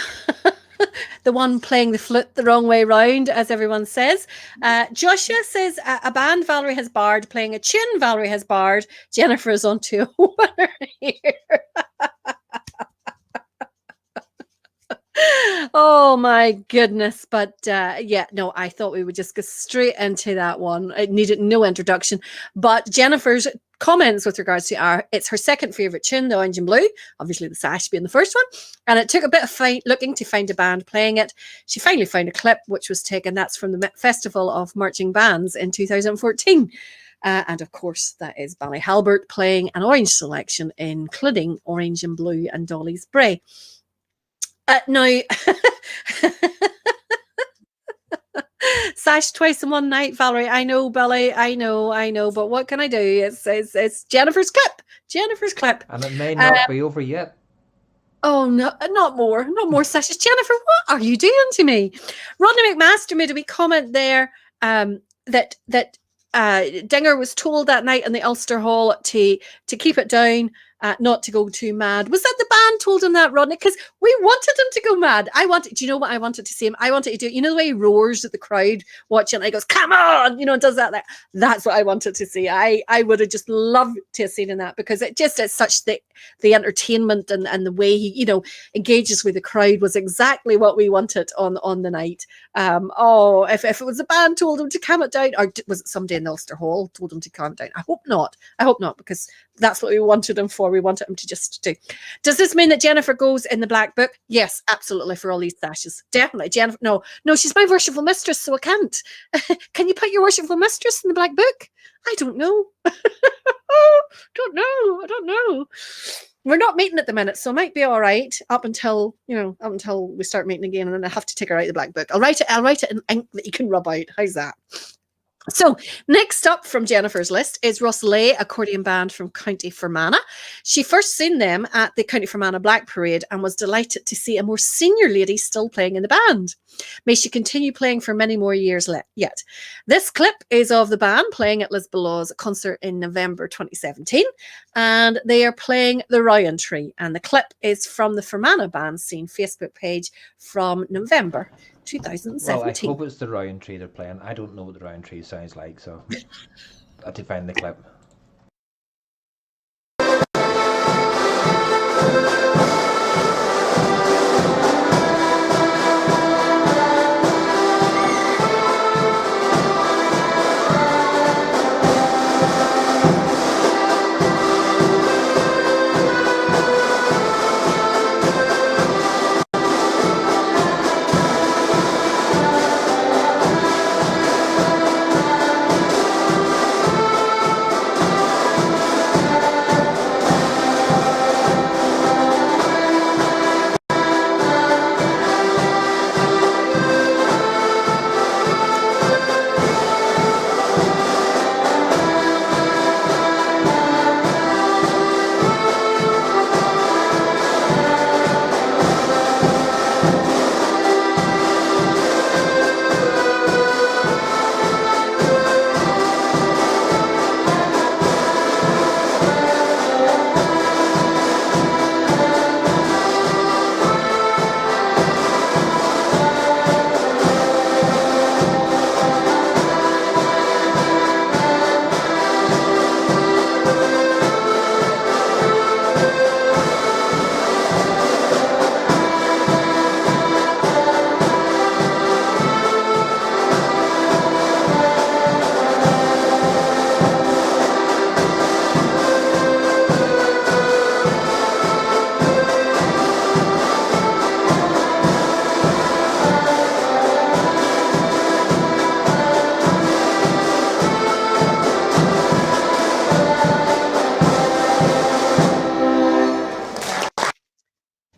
the one playing the flute the wrong way round, as everyone says. Joshua says, a band Valerie has barred, playing a tune Valerie has barred. Jennifer is on to a winner here. Oh my goodness. But yeah, no, I thought we would just go straight into that one. It needed no introduction. But Jennifer's comments with regards to it's her second favourite tune, the Orange and Blue, obviously the Sash being the first one. And it took a bit of looking to find a band playing it. She finally found a clip which was taken. That's from the Festival of Marching Bands in 2014. And of course, that is Ballyhalbert playing an Orange selection, including Orange and Blue and Dolly's Bray. Now, Sash twice in one night, Valerie. I know, Billy. I know. But what can I do? It's Jennifer's clip. Jennifer's clip. And it may not be over yet. Oh, no, not more sessions. Jennifer, what are you doing to me? Rodney McMaster made a wee comment there that Dinger was told that night in the Ulster Hall to keep it down, not to go too mad. Was that the band told him that, Rodney? Because we wanted him to go mad. Do you know what I wanted to see him? I wanted to do, you know the way he roars at the crowd watching and he goes, come on, and does that. That's what I wanted to see. I would have just loved to have seen in that, because it just is such the entertainment and the way he, engages with the crowd was exactly what we wanted on the night. If it was the band told him to calm it down, or was it somebody in the Ulster Hall told him to calm it down? I hope not, because that's what we wanted him for. We wanted him to just do. Does this mean that Jennifer goes in the black book? Yes, absolutely, for all these sashes. Definitely. Jennifer, no, she's my worshipful mistress, so I can't. Can you put your worshipful mistress in the black book? I don't know. I don't know. We're not meeting at the minute, so it might be all right up until we start meeting again, and then I have to take her out of the black book. I'll write it in ink that you can rub out. How's that? So next up from Jennifer's list is Rosslea Accordion Band from County Fermanagh. She first seen them at the County Fermanagh Black Parade and was delighted to see a more senior lady still playing in the band. May she continue playing for many more years yet. This clip is of the band playing at Lisbalaw's concert in November 2017, and they are playing The Rowan Tree, and the clip is from the Fermanagh Band Scene Facebook page from November 2017. Well, I hope it's the Rowan Tree they're playing. I don't know what the Rowan Tree sounds like, so I had to find the clip.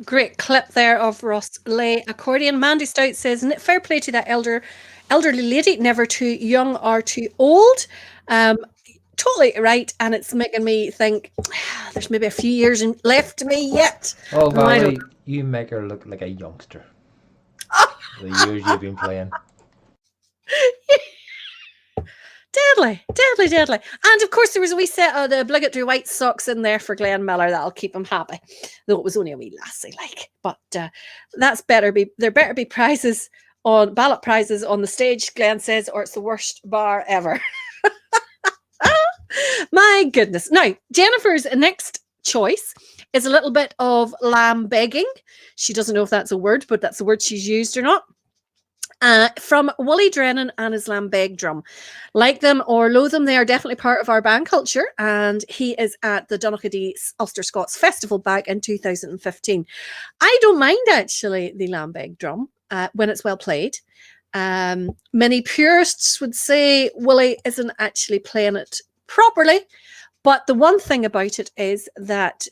Great clip there of Rosslea Accordion. Mandy Stout says, fair play to that elderly lady, never too young or too old. Totally right, and it's making me think there's maybe a few years left to me yet. Oh, Valerie, you make her look like a youngster. The years you've been playing. Deadly. And of course, there was a wee set of the obligatory white socks in there for Glenn Miller. That'll keep him happy. Though it was only a wee lassie, like. But there better be prizes on ballot prizes on the stage, Glenn says, or it's the worst bar ever. My goodness. Now, Jennifer's next choice is a little bit of lamb begging. She doesn't know if that's a word, but that's the word she's used or not. From Wooly Drennan and his Lambeg drum. Like them or loathe them, they are definitely part of our band culture, and he is at the Donaghadee Ulster Scots Festival back in 2015. I don't mind, actually, the Lambeg drum when it's well played. Many purists would say Wooly isn't actually playing it properly, but the one thing about it is that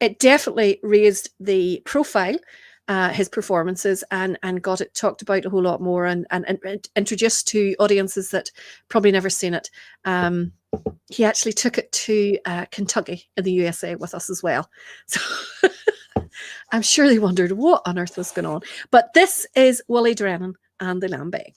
it definitely raised the profile, his performances, and got it talked about a whole lot more, and introduced to audiences that probably never seen it. He actually took it to Kentucky in the USA with us as well. So I'm sure they wondered what on earth was going on. But this is Wooly Drennan and the Lambeg.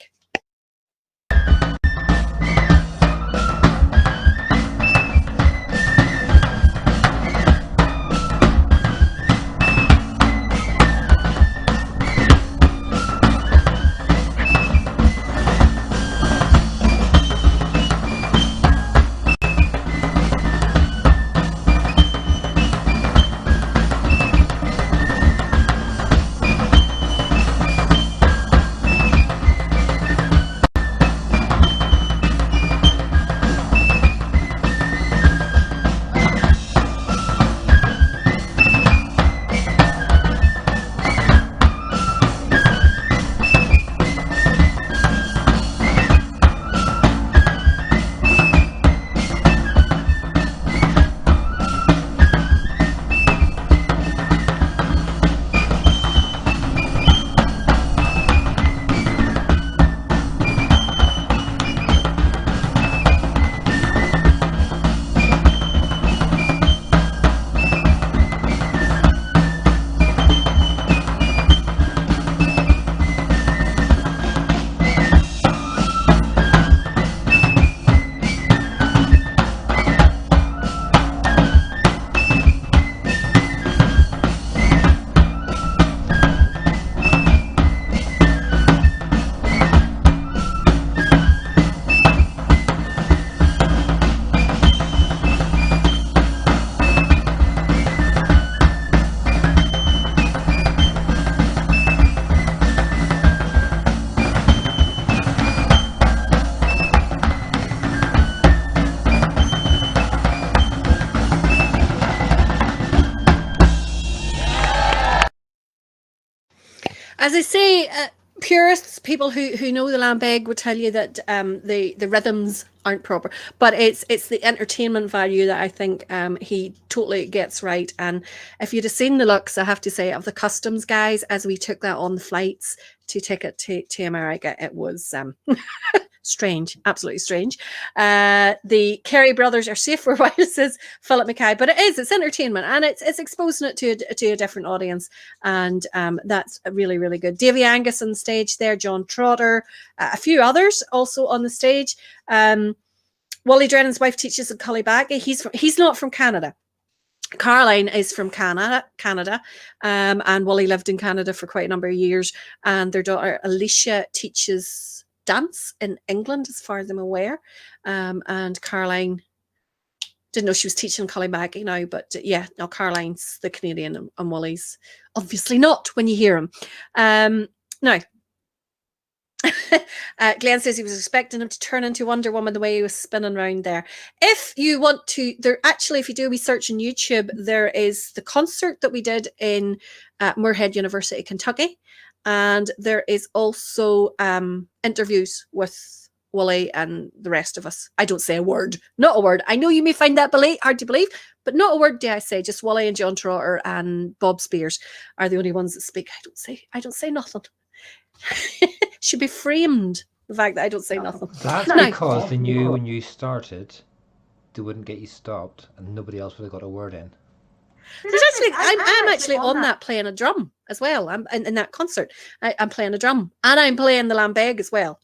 As I say, purists, people who know the Lambeg would tell you that the rhythms aren't proper, but it's the entertainment value that I think he totally gets right. And if you'd have seen the looks, I have to say, of the customs guys as we took that on the flights to take it to America, it was strange, absolutely strange. The Kerry brothers are safe for a while, says Philip Mackay, but it's entertainment, and it's exposing it to a different audience, and that's really, really good. Davy Angus on stage there, John Trotter, a few others also on the stage. Wally Drennan's wife teaches in Cullibaggy. He's not from Canada. Caroline is from Canada, and Wally lived in Canada for quite a number of years, and their daughter Alicia teaches dance in England, as far as I'm aware, and Caroline didn't know she was teaching Cullibaggy now, but yeah, no, Caroline's the Canadian, and Wally's obviously not when you hear him. Now, Glenn says he was expecting him to turn into Wonder Woman the way he was spinning around there. If you want to, if you do a wee search on YouTube, there is the concert that we did in Moorhead University, Kentucky. And there is also interviews with Wooly and the rest of us. I don't say a word, not a word. I know you may find that hard to believe, but not a word do I say. Just Wooly and John Trotter and Bob Spears are the only ones that speak. I don't say nothing. Should be framed, the fact that I don't say nothing. That's because they knew when you started, they wouldn't get you stopped, and nobody else would have got a word in. I'm actually on that playing a drum as well. I'm in that concert. I'm playing a drum, and I'm playing the Lambeg as well.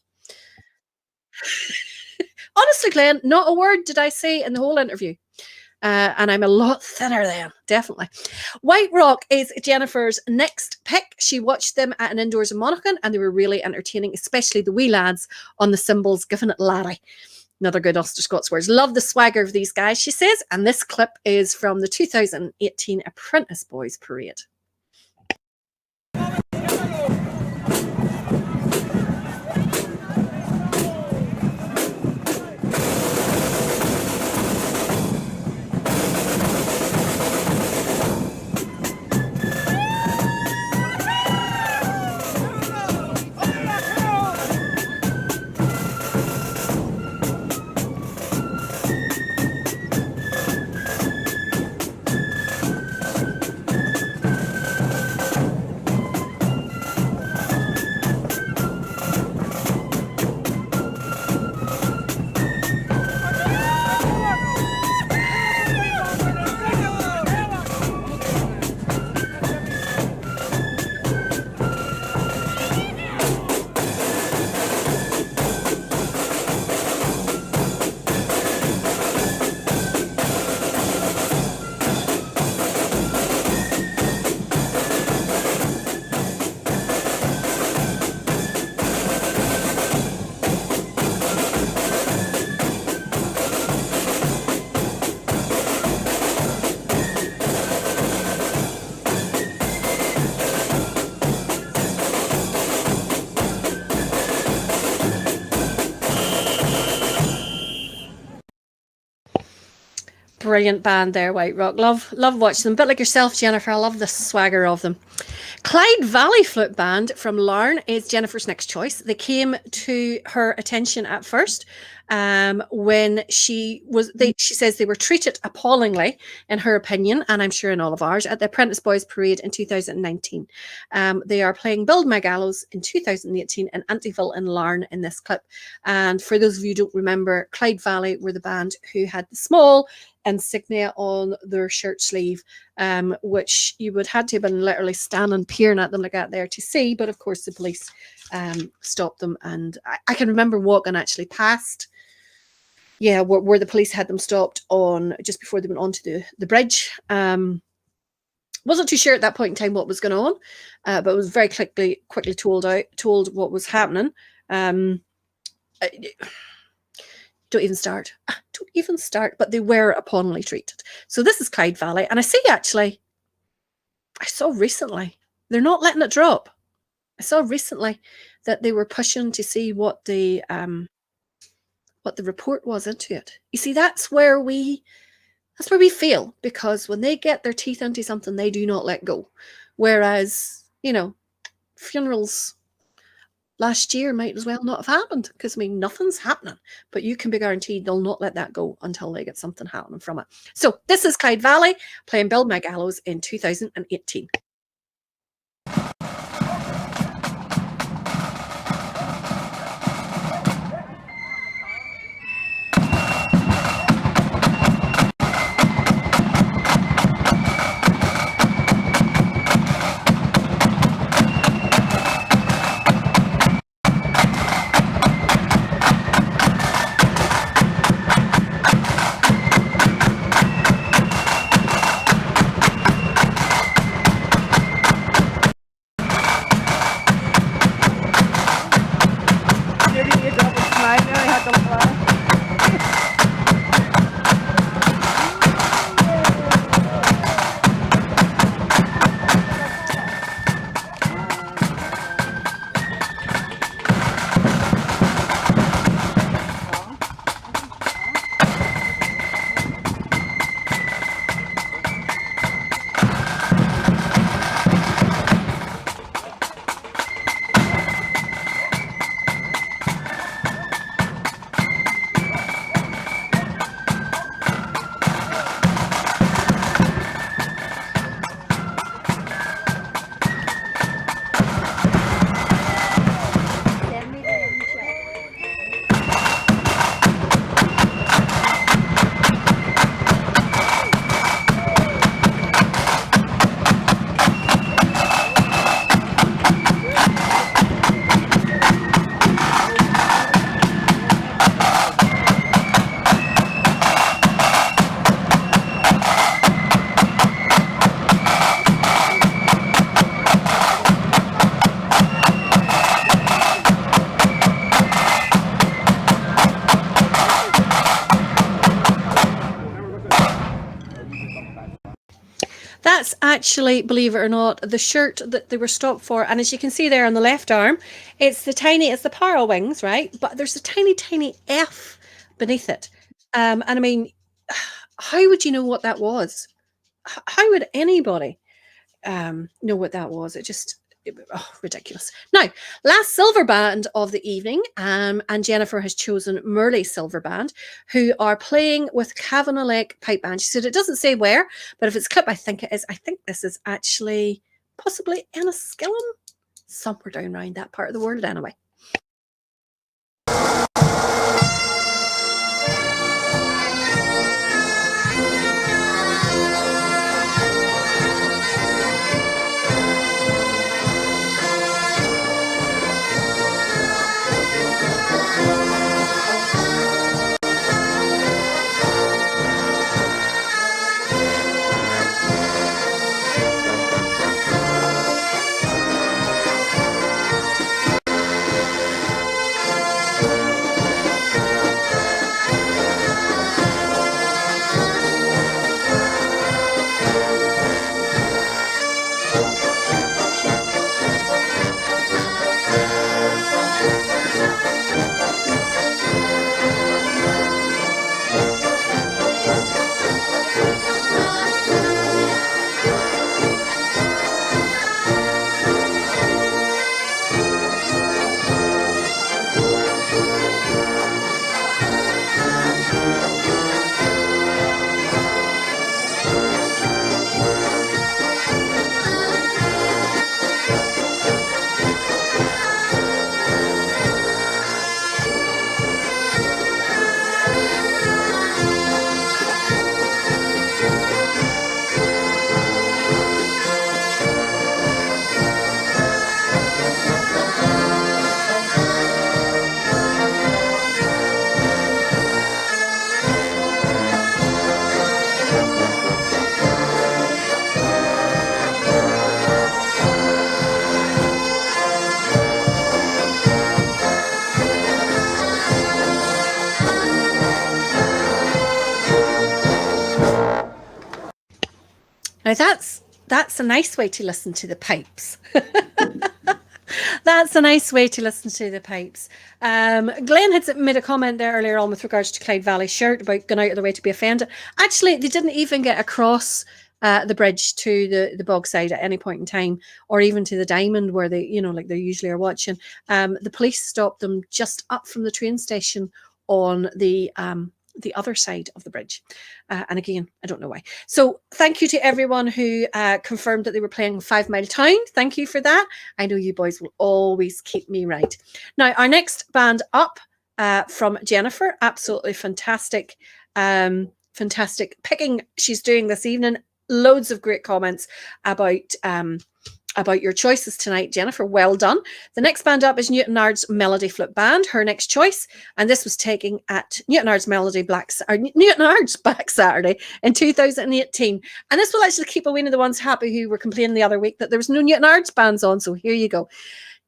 Honestly, Glenn, not a word did I say in the whole interview. And I'm a lot thinner then, definitely. White Rock is Jennifer's next pick. She watched them at an indoors in Monaghan, and they were really entertaining, especially the wee lads on the cymbals giving it Larry. Another good Ulster Scots words. Love the swagger of these guys, she says. And this clip is from the 2018 Apprentice Boys Parade. Brilliant band there, White Rock. Love watching them. A bit like yourself, Jennifer. I love the swagger of them. Clyde Valley Flute Band from Larne is Jennifer's next choice. They came to her attention at first when she says they were treated appallingly, in her opinion, and I'm sure in all of ours, at the Apprentice Boys Parade in 2019. They are playing Build My Gallows in 2018 and Antiville in Larne in this clip. And for those of you who don't remember, Clyde Valley were the band who had the small insignia on their shirt sleeve, which you would had to have been literally standing peering at them like that there to see, but of course the police stopped them, and I can remember walking actually past where the police had them stopped on just before they went onto the bridge. Wasn't too sure at that point in time what was going on, but it was very quickly told what was happening. Don't even start, but they were appallingly treated. So this is Clyde Valley, and I saw recently, they're not letting it drop. I saw recently that they were pushing to see what the report was into it. You see, that's where we fail, because when they get their teeth into something, they do not let go. Whereas, funerals last year might as well not have happened, because nothing's happening, but you can be guaranteed they'll not let that go until they get something happening from it. So this is Clyde Valley playing Build My Gallows in 2018. actually, believe it or not, the shirt that they were stopped for. And as you can see there on the left arm, it's the Para Wings, right? But there's a tiny, tiny F beneath it. And I mean, how would you know what that was? How would anybody know what that was? Ridiculous. Now, last silver band of the evening, and Jennifer has chosen Murley Silver Band, who are playing with Kavanagh Lake Pipe Band. She said it doesn't say where, but if it's clip, I think it is. I think this is actually possibly Enniskillen, somewhere down around that part of the world anyway. Now that's a nice way to listen to the pipes. That's a nice way to listen to the pipes. Glenn had made a comment there earlier on with regards to Clyde Valley shirt about going out of their way to be offended. Actually, they didn't even get across the bridge to the Bogside at any point in time, or even to the Diamond where they, like they usually are watching. The police stopped them just up from the train station on the other side of the bridge. And again, I don't know why. So thank you to everyone who confirmed that they were playing 5 Mile Town. Thank you for that. I know you boys will always keep me right. Now, our next band up from Jennifer, absolutely fantastic, fantastic picking she's doing this evening. Loads of great comments about your choices tonight, Jennifer. Well done. The next band up is Newtonard's Melody Flip Band, her next choice. And this was taken at Newtonard's Newtonard's Black Saturday in 2018. And this will actually keep away the ones happy who were complaining the other week that there was no Newtonard's bands on. So here you go.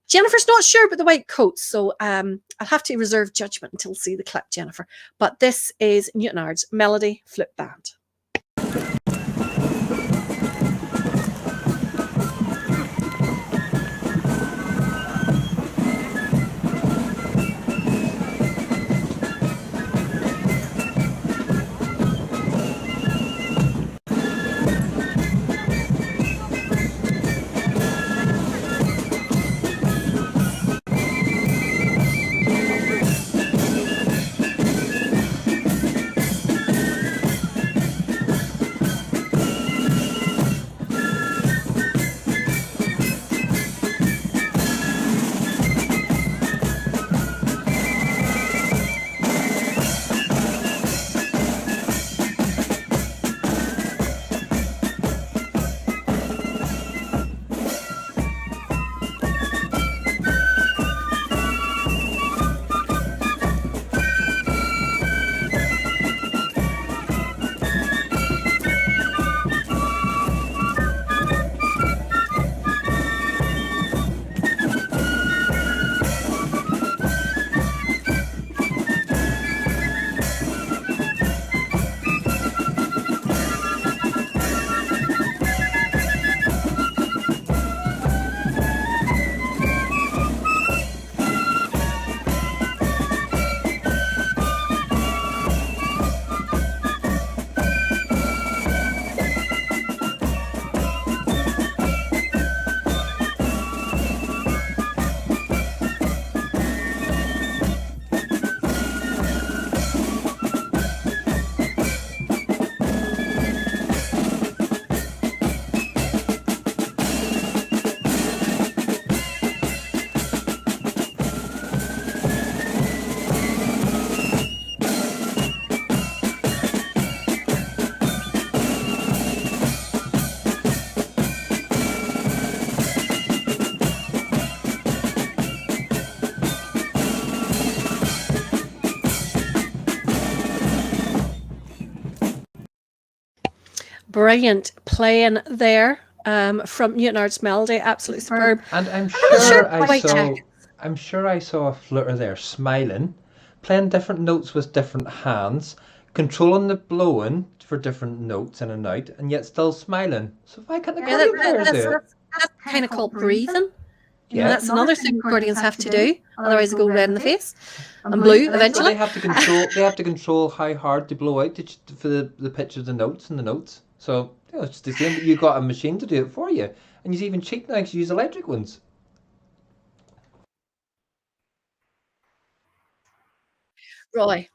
Jennifer's not sure about the white coats, so I'll have to reserve judgment until we see the clip, Jennifer. But this is Newtonard's Melody Flip Band. brilliant playing there from Newton Arts Melody. Absolutely superb. And I'm not sure sure I quite saw. check. I'm sure I saw a flutter there smiling, playing different notes with different hands, controlling the blowing for different notes in and out, and yet still smiling. So why can't the Yeah, accordion player do it? that's kind of called breathing. You know, Yeah. that's another thing accordions have to do. Otherwise, they go red in the face and blue So eventually. they have to control. They have to control how hard to blow out for the pitch of the notes and the notes. So it's the same. But you got a machine to do it for you, and you even cheat now because you use electric ones. Roy,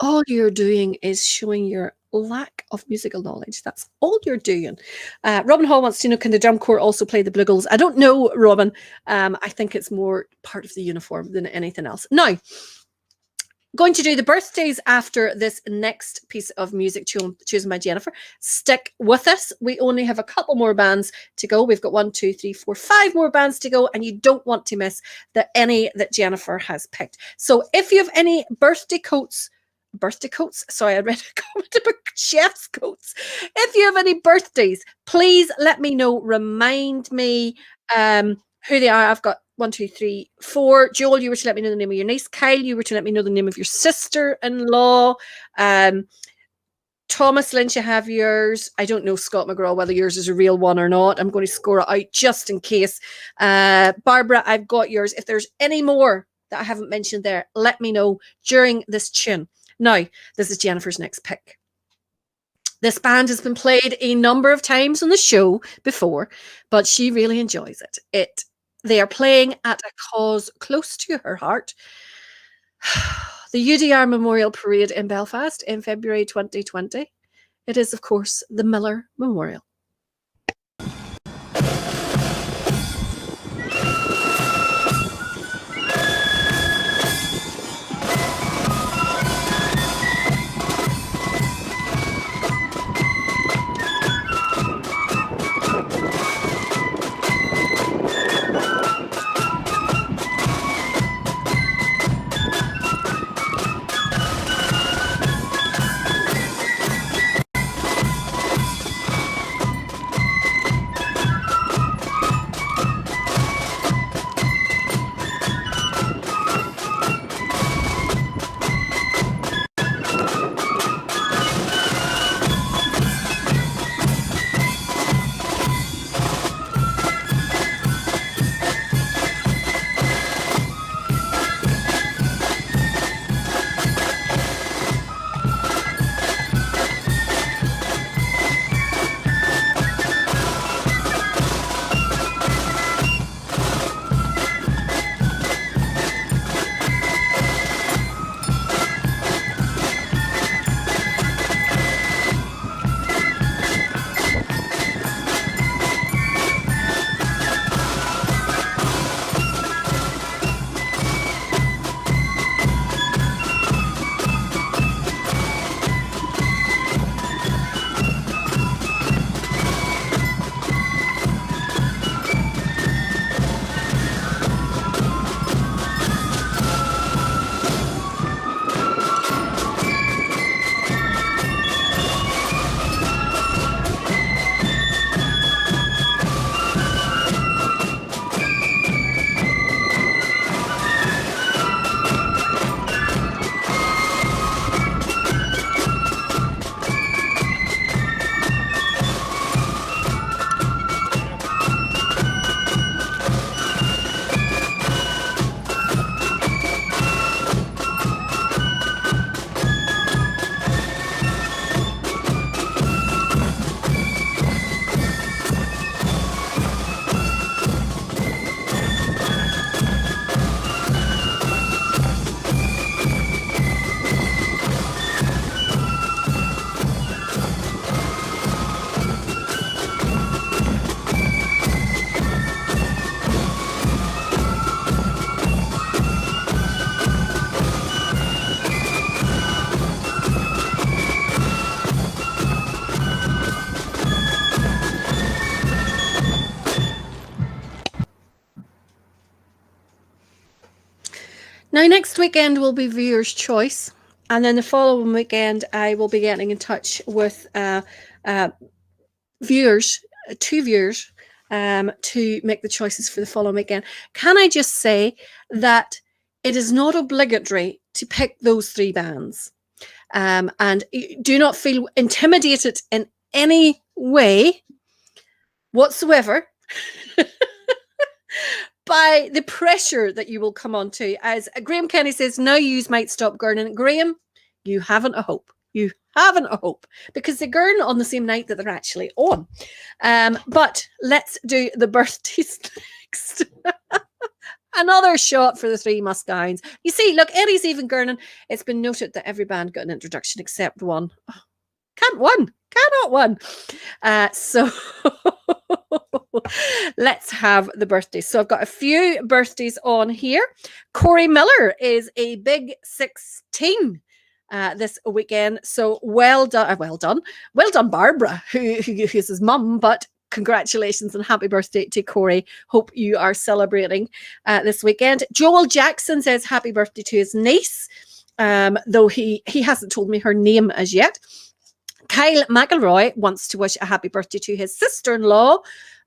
all you're doing is showing your lack of musical knowledge. That's all you're doing. Robin Hall wants to know, can the drum corps also play the bluegles? I don't know, Robin. I think it's more part of the uniform than anything else. Now, going to do the birthdays after this next piece of music chosen by Jennifer. Stick with us. We only have a couple more bands to go. We've got 1, 2, 3, 4, 5 more bands to go, and you don't want to miss any that Jennifer has picked. So if you have any birthday coats, sorry, I read a comment about chef's coats. If you have any birthdays, please let me know. Remind me who they are. I've got 1, 2, 3, 4. Joel, you were to let me know the name of your niece. Kyle, you were to let me know the name of your sister-in-law. Thomas Lynch, you have yours. I don't know, Scott McGraw, whether yours is a real one or not. I'm going to score it out just in case. Barbara, I've got yours. If there's any more that I haven't mentioned there, let me know during this tune. Now, this is Jennifer's next pick. This band has been played a number of times on the show before, but she really enjoys it. They are playing at a cause close to her heart. The UDR Memorial Parade in Belfast in February 2020. It is, of course, the Miller Memorial. Now, next weekend will be Viewer's Choice. And then the following weekend, I will be getting in touch with viewers, two viewers, to make the choices for the following weekend. Can I just say that it is not obligatory to pick those three bands, and do not feel intimidated in any way whatsoever by the pressure that you will come onto. As Graham Kenny says, now yous might stop gurning. Graham, you haven't a hope. You haven't a hope, because they gurn on the same night that they're actually on. But let's do the birthdays next. Another shot for the three Muscahines. You see, look, Eddie's even gurning. It's been noted that every band got an introduction except one. Oh, cannot one. So let's have the birthdays. So I've got a few birthdays on here. Corey Miller is a big 16 this weekend. So well done, Barbara, who is his mum, but congratulations and happy birthday to Corey. Hope you are celebrating this weekend. Joel Jackson says happy birthday to his niece, though he hasn't told me her name as yet. Kyle McElroy wants to wish a happy birthday to his sister-in-law.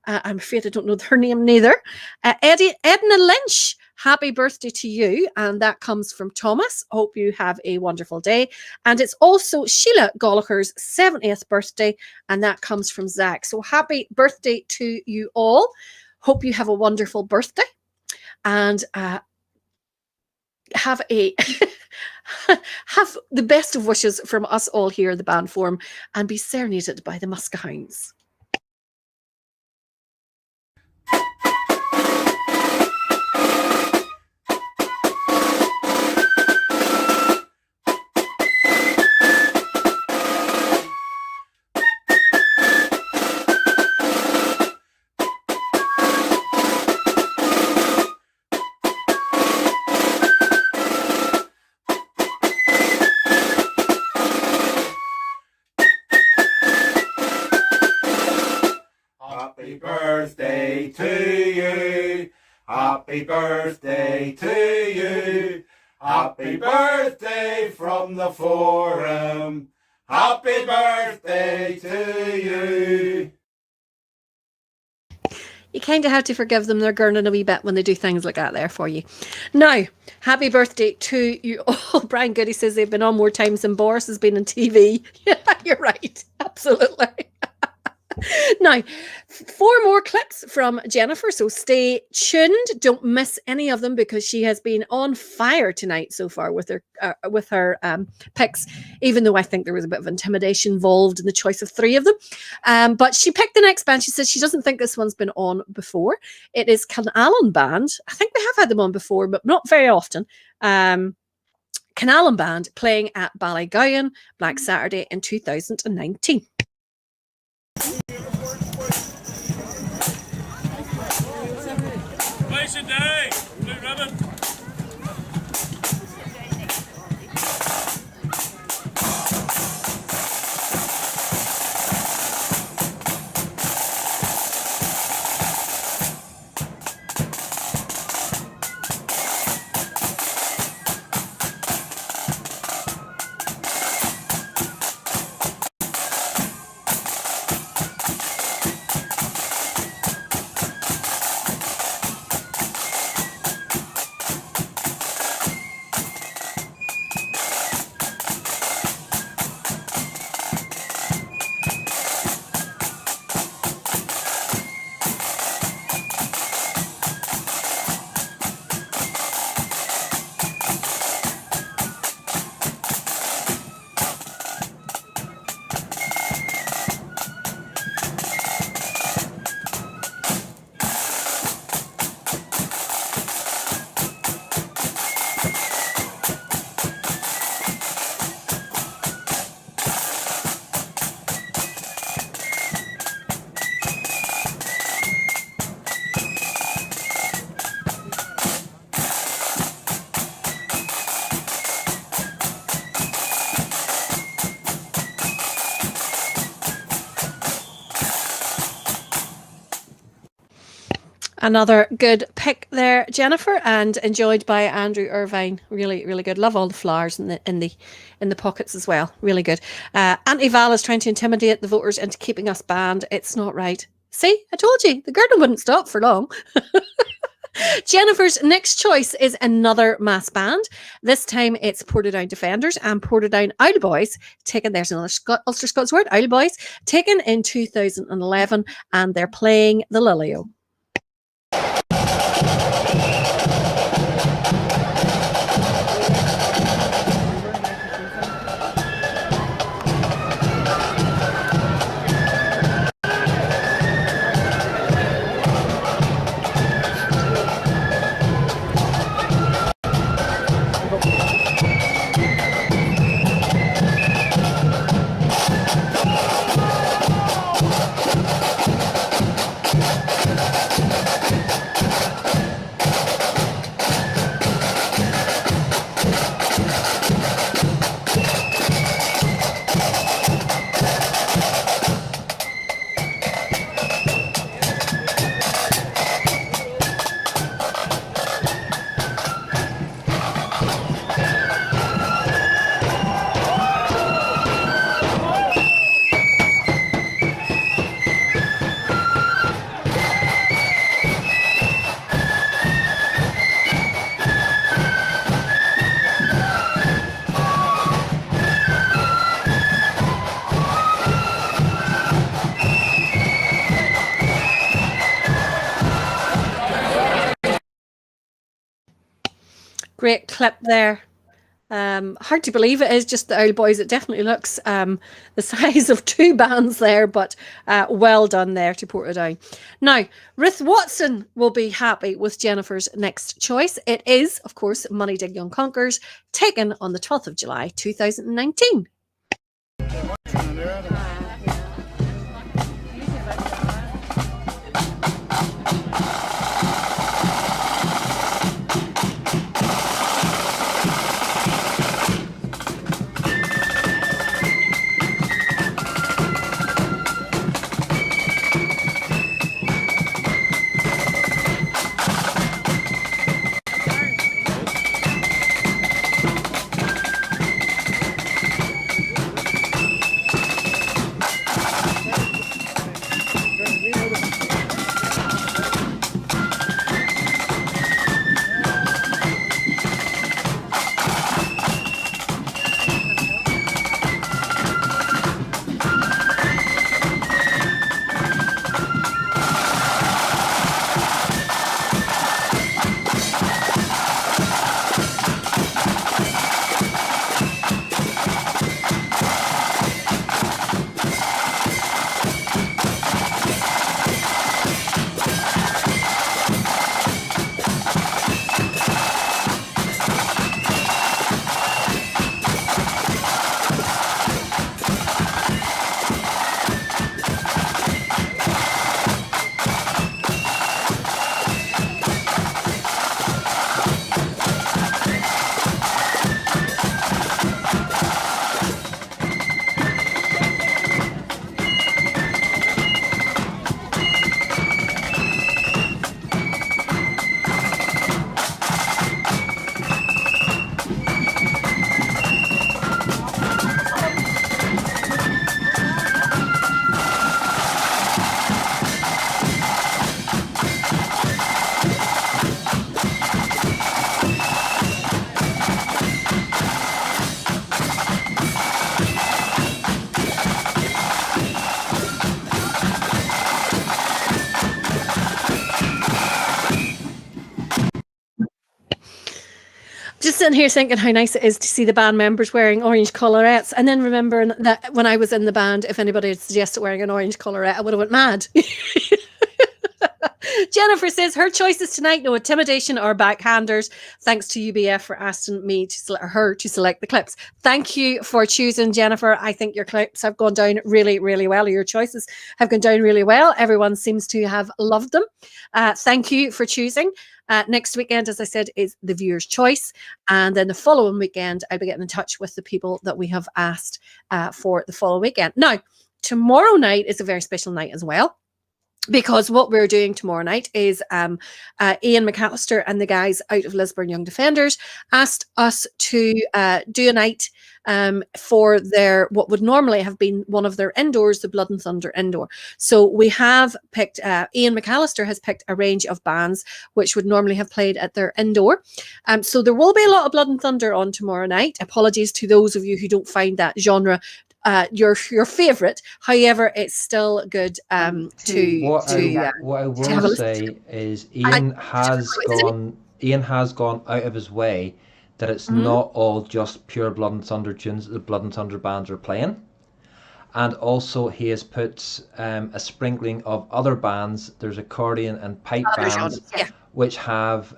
I'm afraid I don't know her name neither. Edna Lynch, happy birthday to you. And that comes from Thomas. Hope you have a wonderful day. And it's also Sheila Gallagher's 70th birthday. And that comes from Zach. So happy birthday to you all. Hope you have a wonderful birthday. And have a have the best of wishes from us all here in the band forum, and be serenaded by the Muscahines. Happy birthday to you. Happy birthday to you. Happy birthday from the forum. Happy birthday to you. You kind of have to forgive them. They're gurning a wee bit when they do things like that there for you. Now, happy birthday to you all. Brian Goody says they've been on more times than Boris has been on TV. Yeah, you're right. Absolutely. Now, 4 more clips from Jennifer, so stay tuned. Don't miss any of them, because she has been on fire tonight so far with her picks, even though I think there was a bit of intimidation involved in the choice of 3 of them. But she picked the next band. She says she doesn't think this one's been on before. It is Canallan Band. I think we have had them on before, but not very often. Canallan Band playing at Ballygowan Black Saturday in 2019. Twice a day, blue ribbon. Another good pick there, Jennifer, and enjoyed by Andrew Irvine. Really, really good. Love all the flowers in the pockets as well. Really good. Auntie Val is trying to intimidate the voters into keeping us banned. It's not right. See, I told you the girdle wouldn't stop for long. Jennifer's next choice is another mass band. This time it's Portadown Defenders and Portadown Owl Boys, taken, there's another Ulster Scots word, Owl Boys, taken in 2011, and they're playing the Lily-O. Great clip there. Hard to believe it is just the Owl Boys. It definitely looks the size of two bands there, but well done there to Portadown. Now, Ruth Watson will be happy with Jennifer's next choice. It is, of course, Money Dig Young Conquers, taken on the 12th of July, 2019. Just sitting here thinking how nice it is to see the band members wearing orange collarettes, and then remembering that when I was in the band, if anybody had suggested wearing an orange collarette, I would have went mad. Jennifer says her choices tonight: no intimidation or backhanders. Thanks to UBF for asking me to select the clips. Thank you for choosing, Jennifer. I think your clips have gone down really, really well. Your choices have gone down really well. Everyone seems to have loved them. Thank you for choosing. Next weekend, as I said, is the viewer's choice. And then the following weekend, I'll be getting in touch with the people that we have asked for the following weekend. Now, tomorrow night is a very special night as well. because what we're doing tomorrow night is Ian McAllister and the guys out of Lisburn Young Defenders asked us to do a night for their what would normally have been one of their indoors, the Blood and Thunder indoor. So we have picked, Ian McAllister has picked a range of bands which would normally have played at their indoor. So there will be a lot of Blood and Thunder on tomorrow night. Apologies to those of you who don't find that genre your favorite. However, it's still good What I will say is Ian has gone out of his way that it's not all just pure Blood and Thunder tunes that the Blood and Thunder bands are playing. And also he has put a sprinkling of other bands. There's accordion and pipe bands which have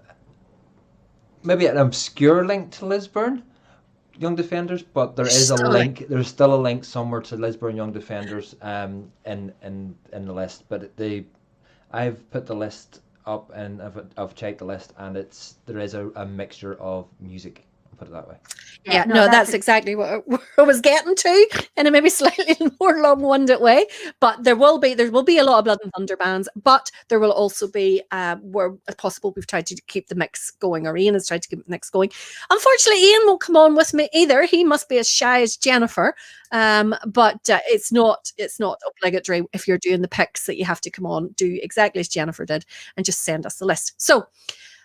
maybe an obscure link to Lisburn Young Defenders, but there is a link. There's still a link somewhere to Lisburn Young Defenders in the list. But I've put the list up and I've checked the list, and there is a mixture of music. I'll put it that way. Yeah, no, that's exactly what I was getting to in a maybe slightly more long-winded way. But there will be a lot of Blood and Thunder bands, but there will also be where if possible we've tried to keep the mix going, or Ian has tried to keep the mix going. Unfortunately, Ian won't come on with me either. He must be as shy as Jennifer. But it's not obligatory if you're doing the picks that you have to come on, do exactly as Jennifer did, and just send us the list. So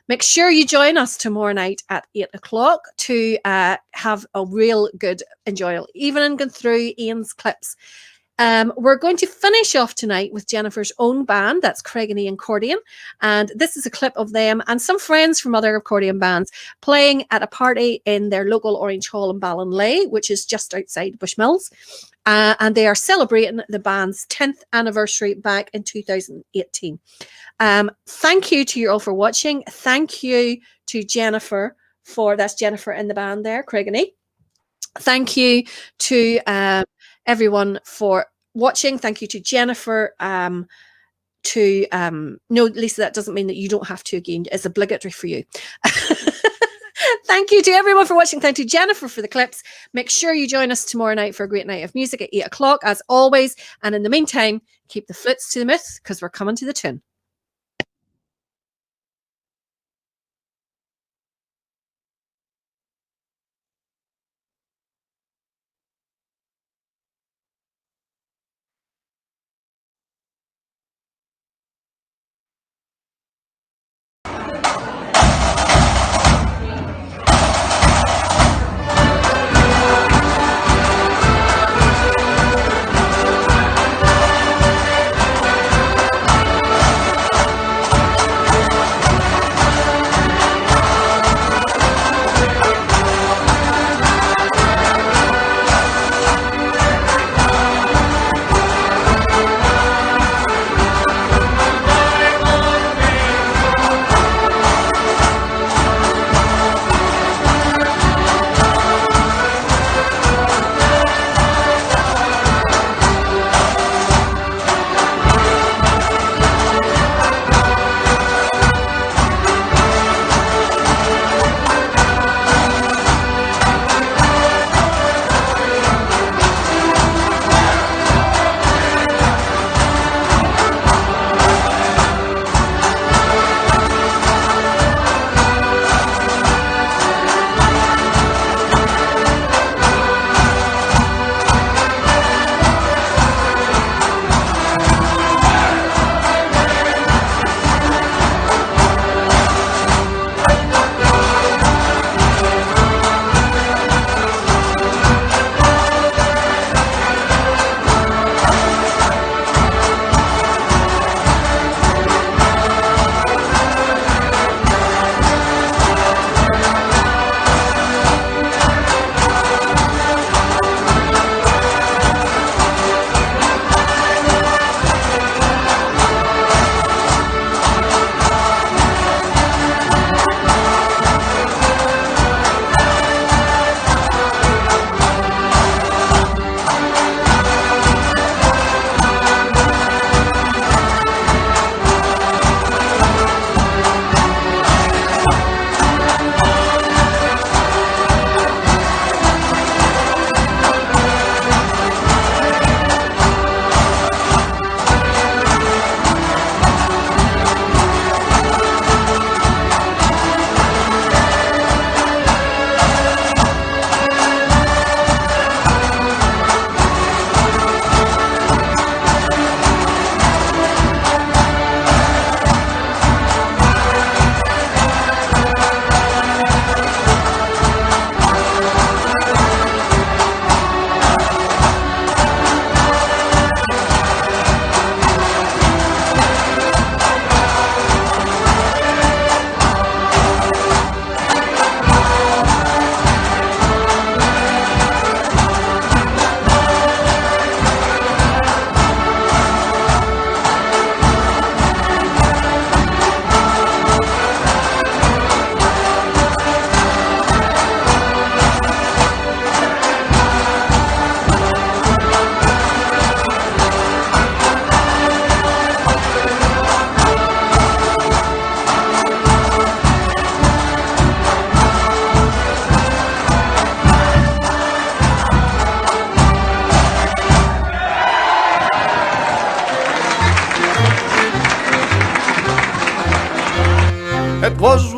make sure you join us tomorrow night at 8 o'clock to have a real good, enjoyable evening going through Ian's clips. We're going to finish off tonight with Jennifer's own band, that's Craiganee Accordion, and this is a clip of them and some friends from other accordion bands playing at a party in their local Orange Hall in Ballinlay, which is just outside Bushmills. And they are celebrating the band's 10th anniversary back in 2018. Thank you to you all for watching. Thank you to Jennifer that's Jennifer in the band there, Craiganee. Thank you to everyone for watching. Thank you to Jennifer. No, Lisa, that doesn't mean that you don't have to again. It's obligatory for you. Thank you to everyone for watching. Thank you, Jennifer, for the clips. Make sure you join us tomorrow night for a great night of music at 8 o'clock, as always. And in the meantime, keep the flutes to the myth, because we're coming to the tune.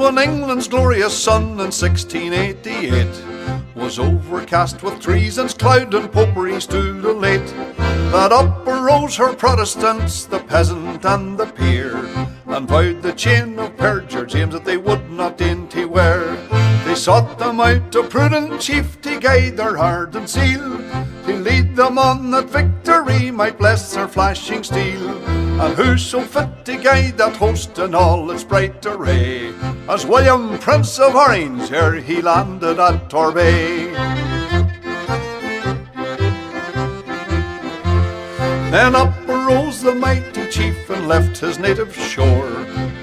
when England's glorious sun in 1688 was overcast with treason's cloud and popery stood late, that up arose her Protestants, the peasant and the peer, and vowed the chain of perjure James that they would not dainty wear. They sought them out a prudent chief to guide their ardent zeal, to lead them on that victory might bless their flashing steel. And who so fit to guide that host in all its bright array as William, Prince of Orange, ere he landed at Torbay? Then up arose the mighty chief and left his native shore,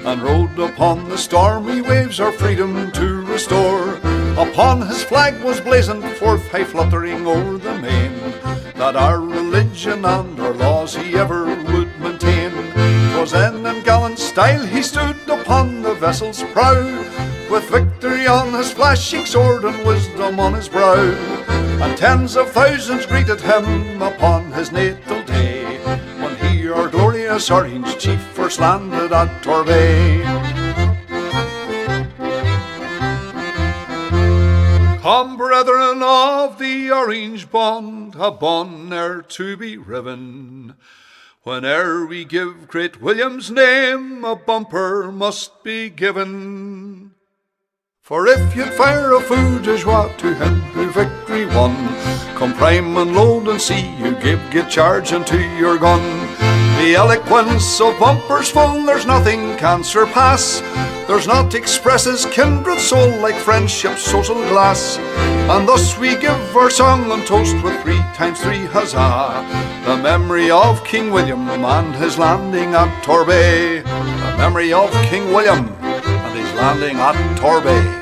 and rode upon the stormy waves our freedom to restore. Upon his flag was blazoned forth, high fluttering o'er the main, that our religion and our laws he ever would maintain. 'Twas then in gallant style he stood upon the vessel's prow, with victory on his flashing sword and wisdom on his brow. And tens of thousands greeted him upon his natal day, when he, our glorious Orange chief, first landed at Torbay. Come, brethren of the Orange bond, a bond ne'er to be riven. Whene'er we give great William's name, a bumper must be given. For if you'd fire a fou de joie to him who victory won, come prime and load and see you give charge unto your gun. The eloquence of bumpers full there's nothing can surpass. There's naught expresses kindred soul like friendship's social glass. And thus we give our song and toast with 3 times 3 huzzah, the memory of King William and his landing at Torbay. The memory of King William and his landing at Torbay.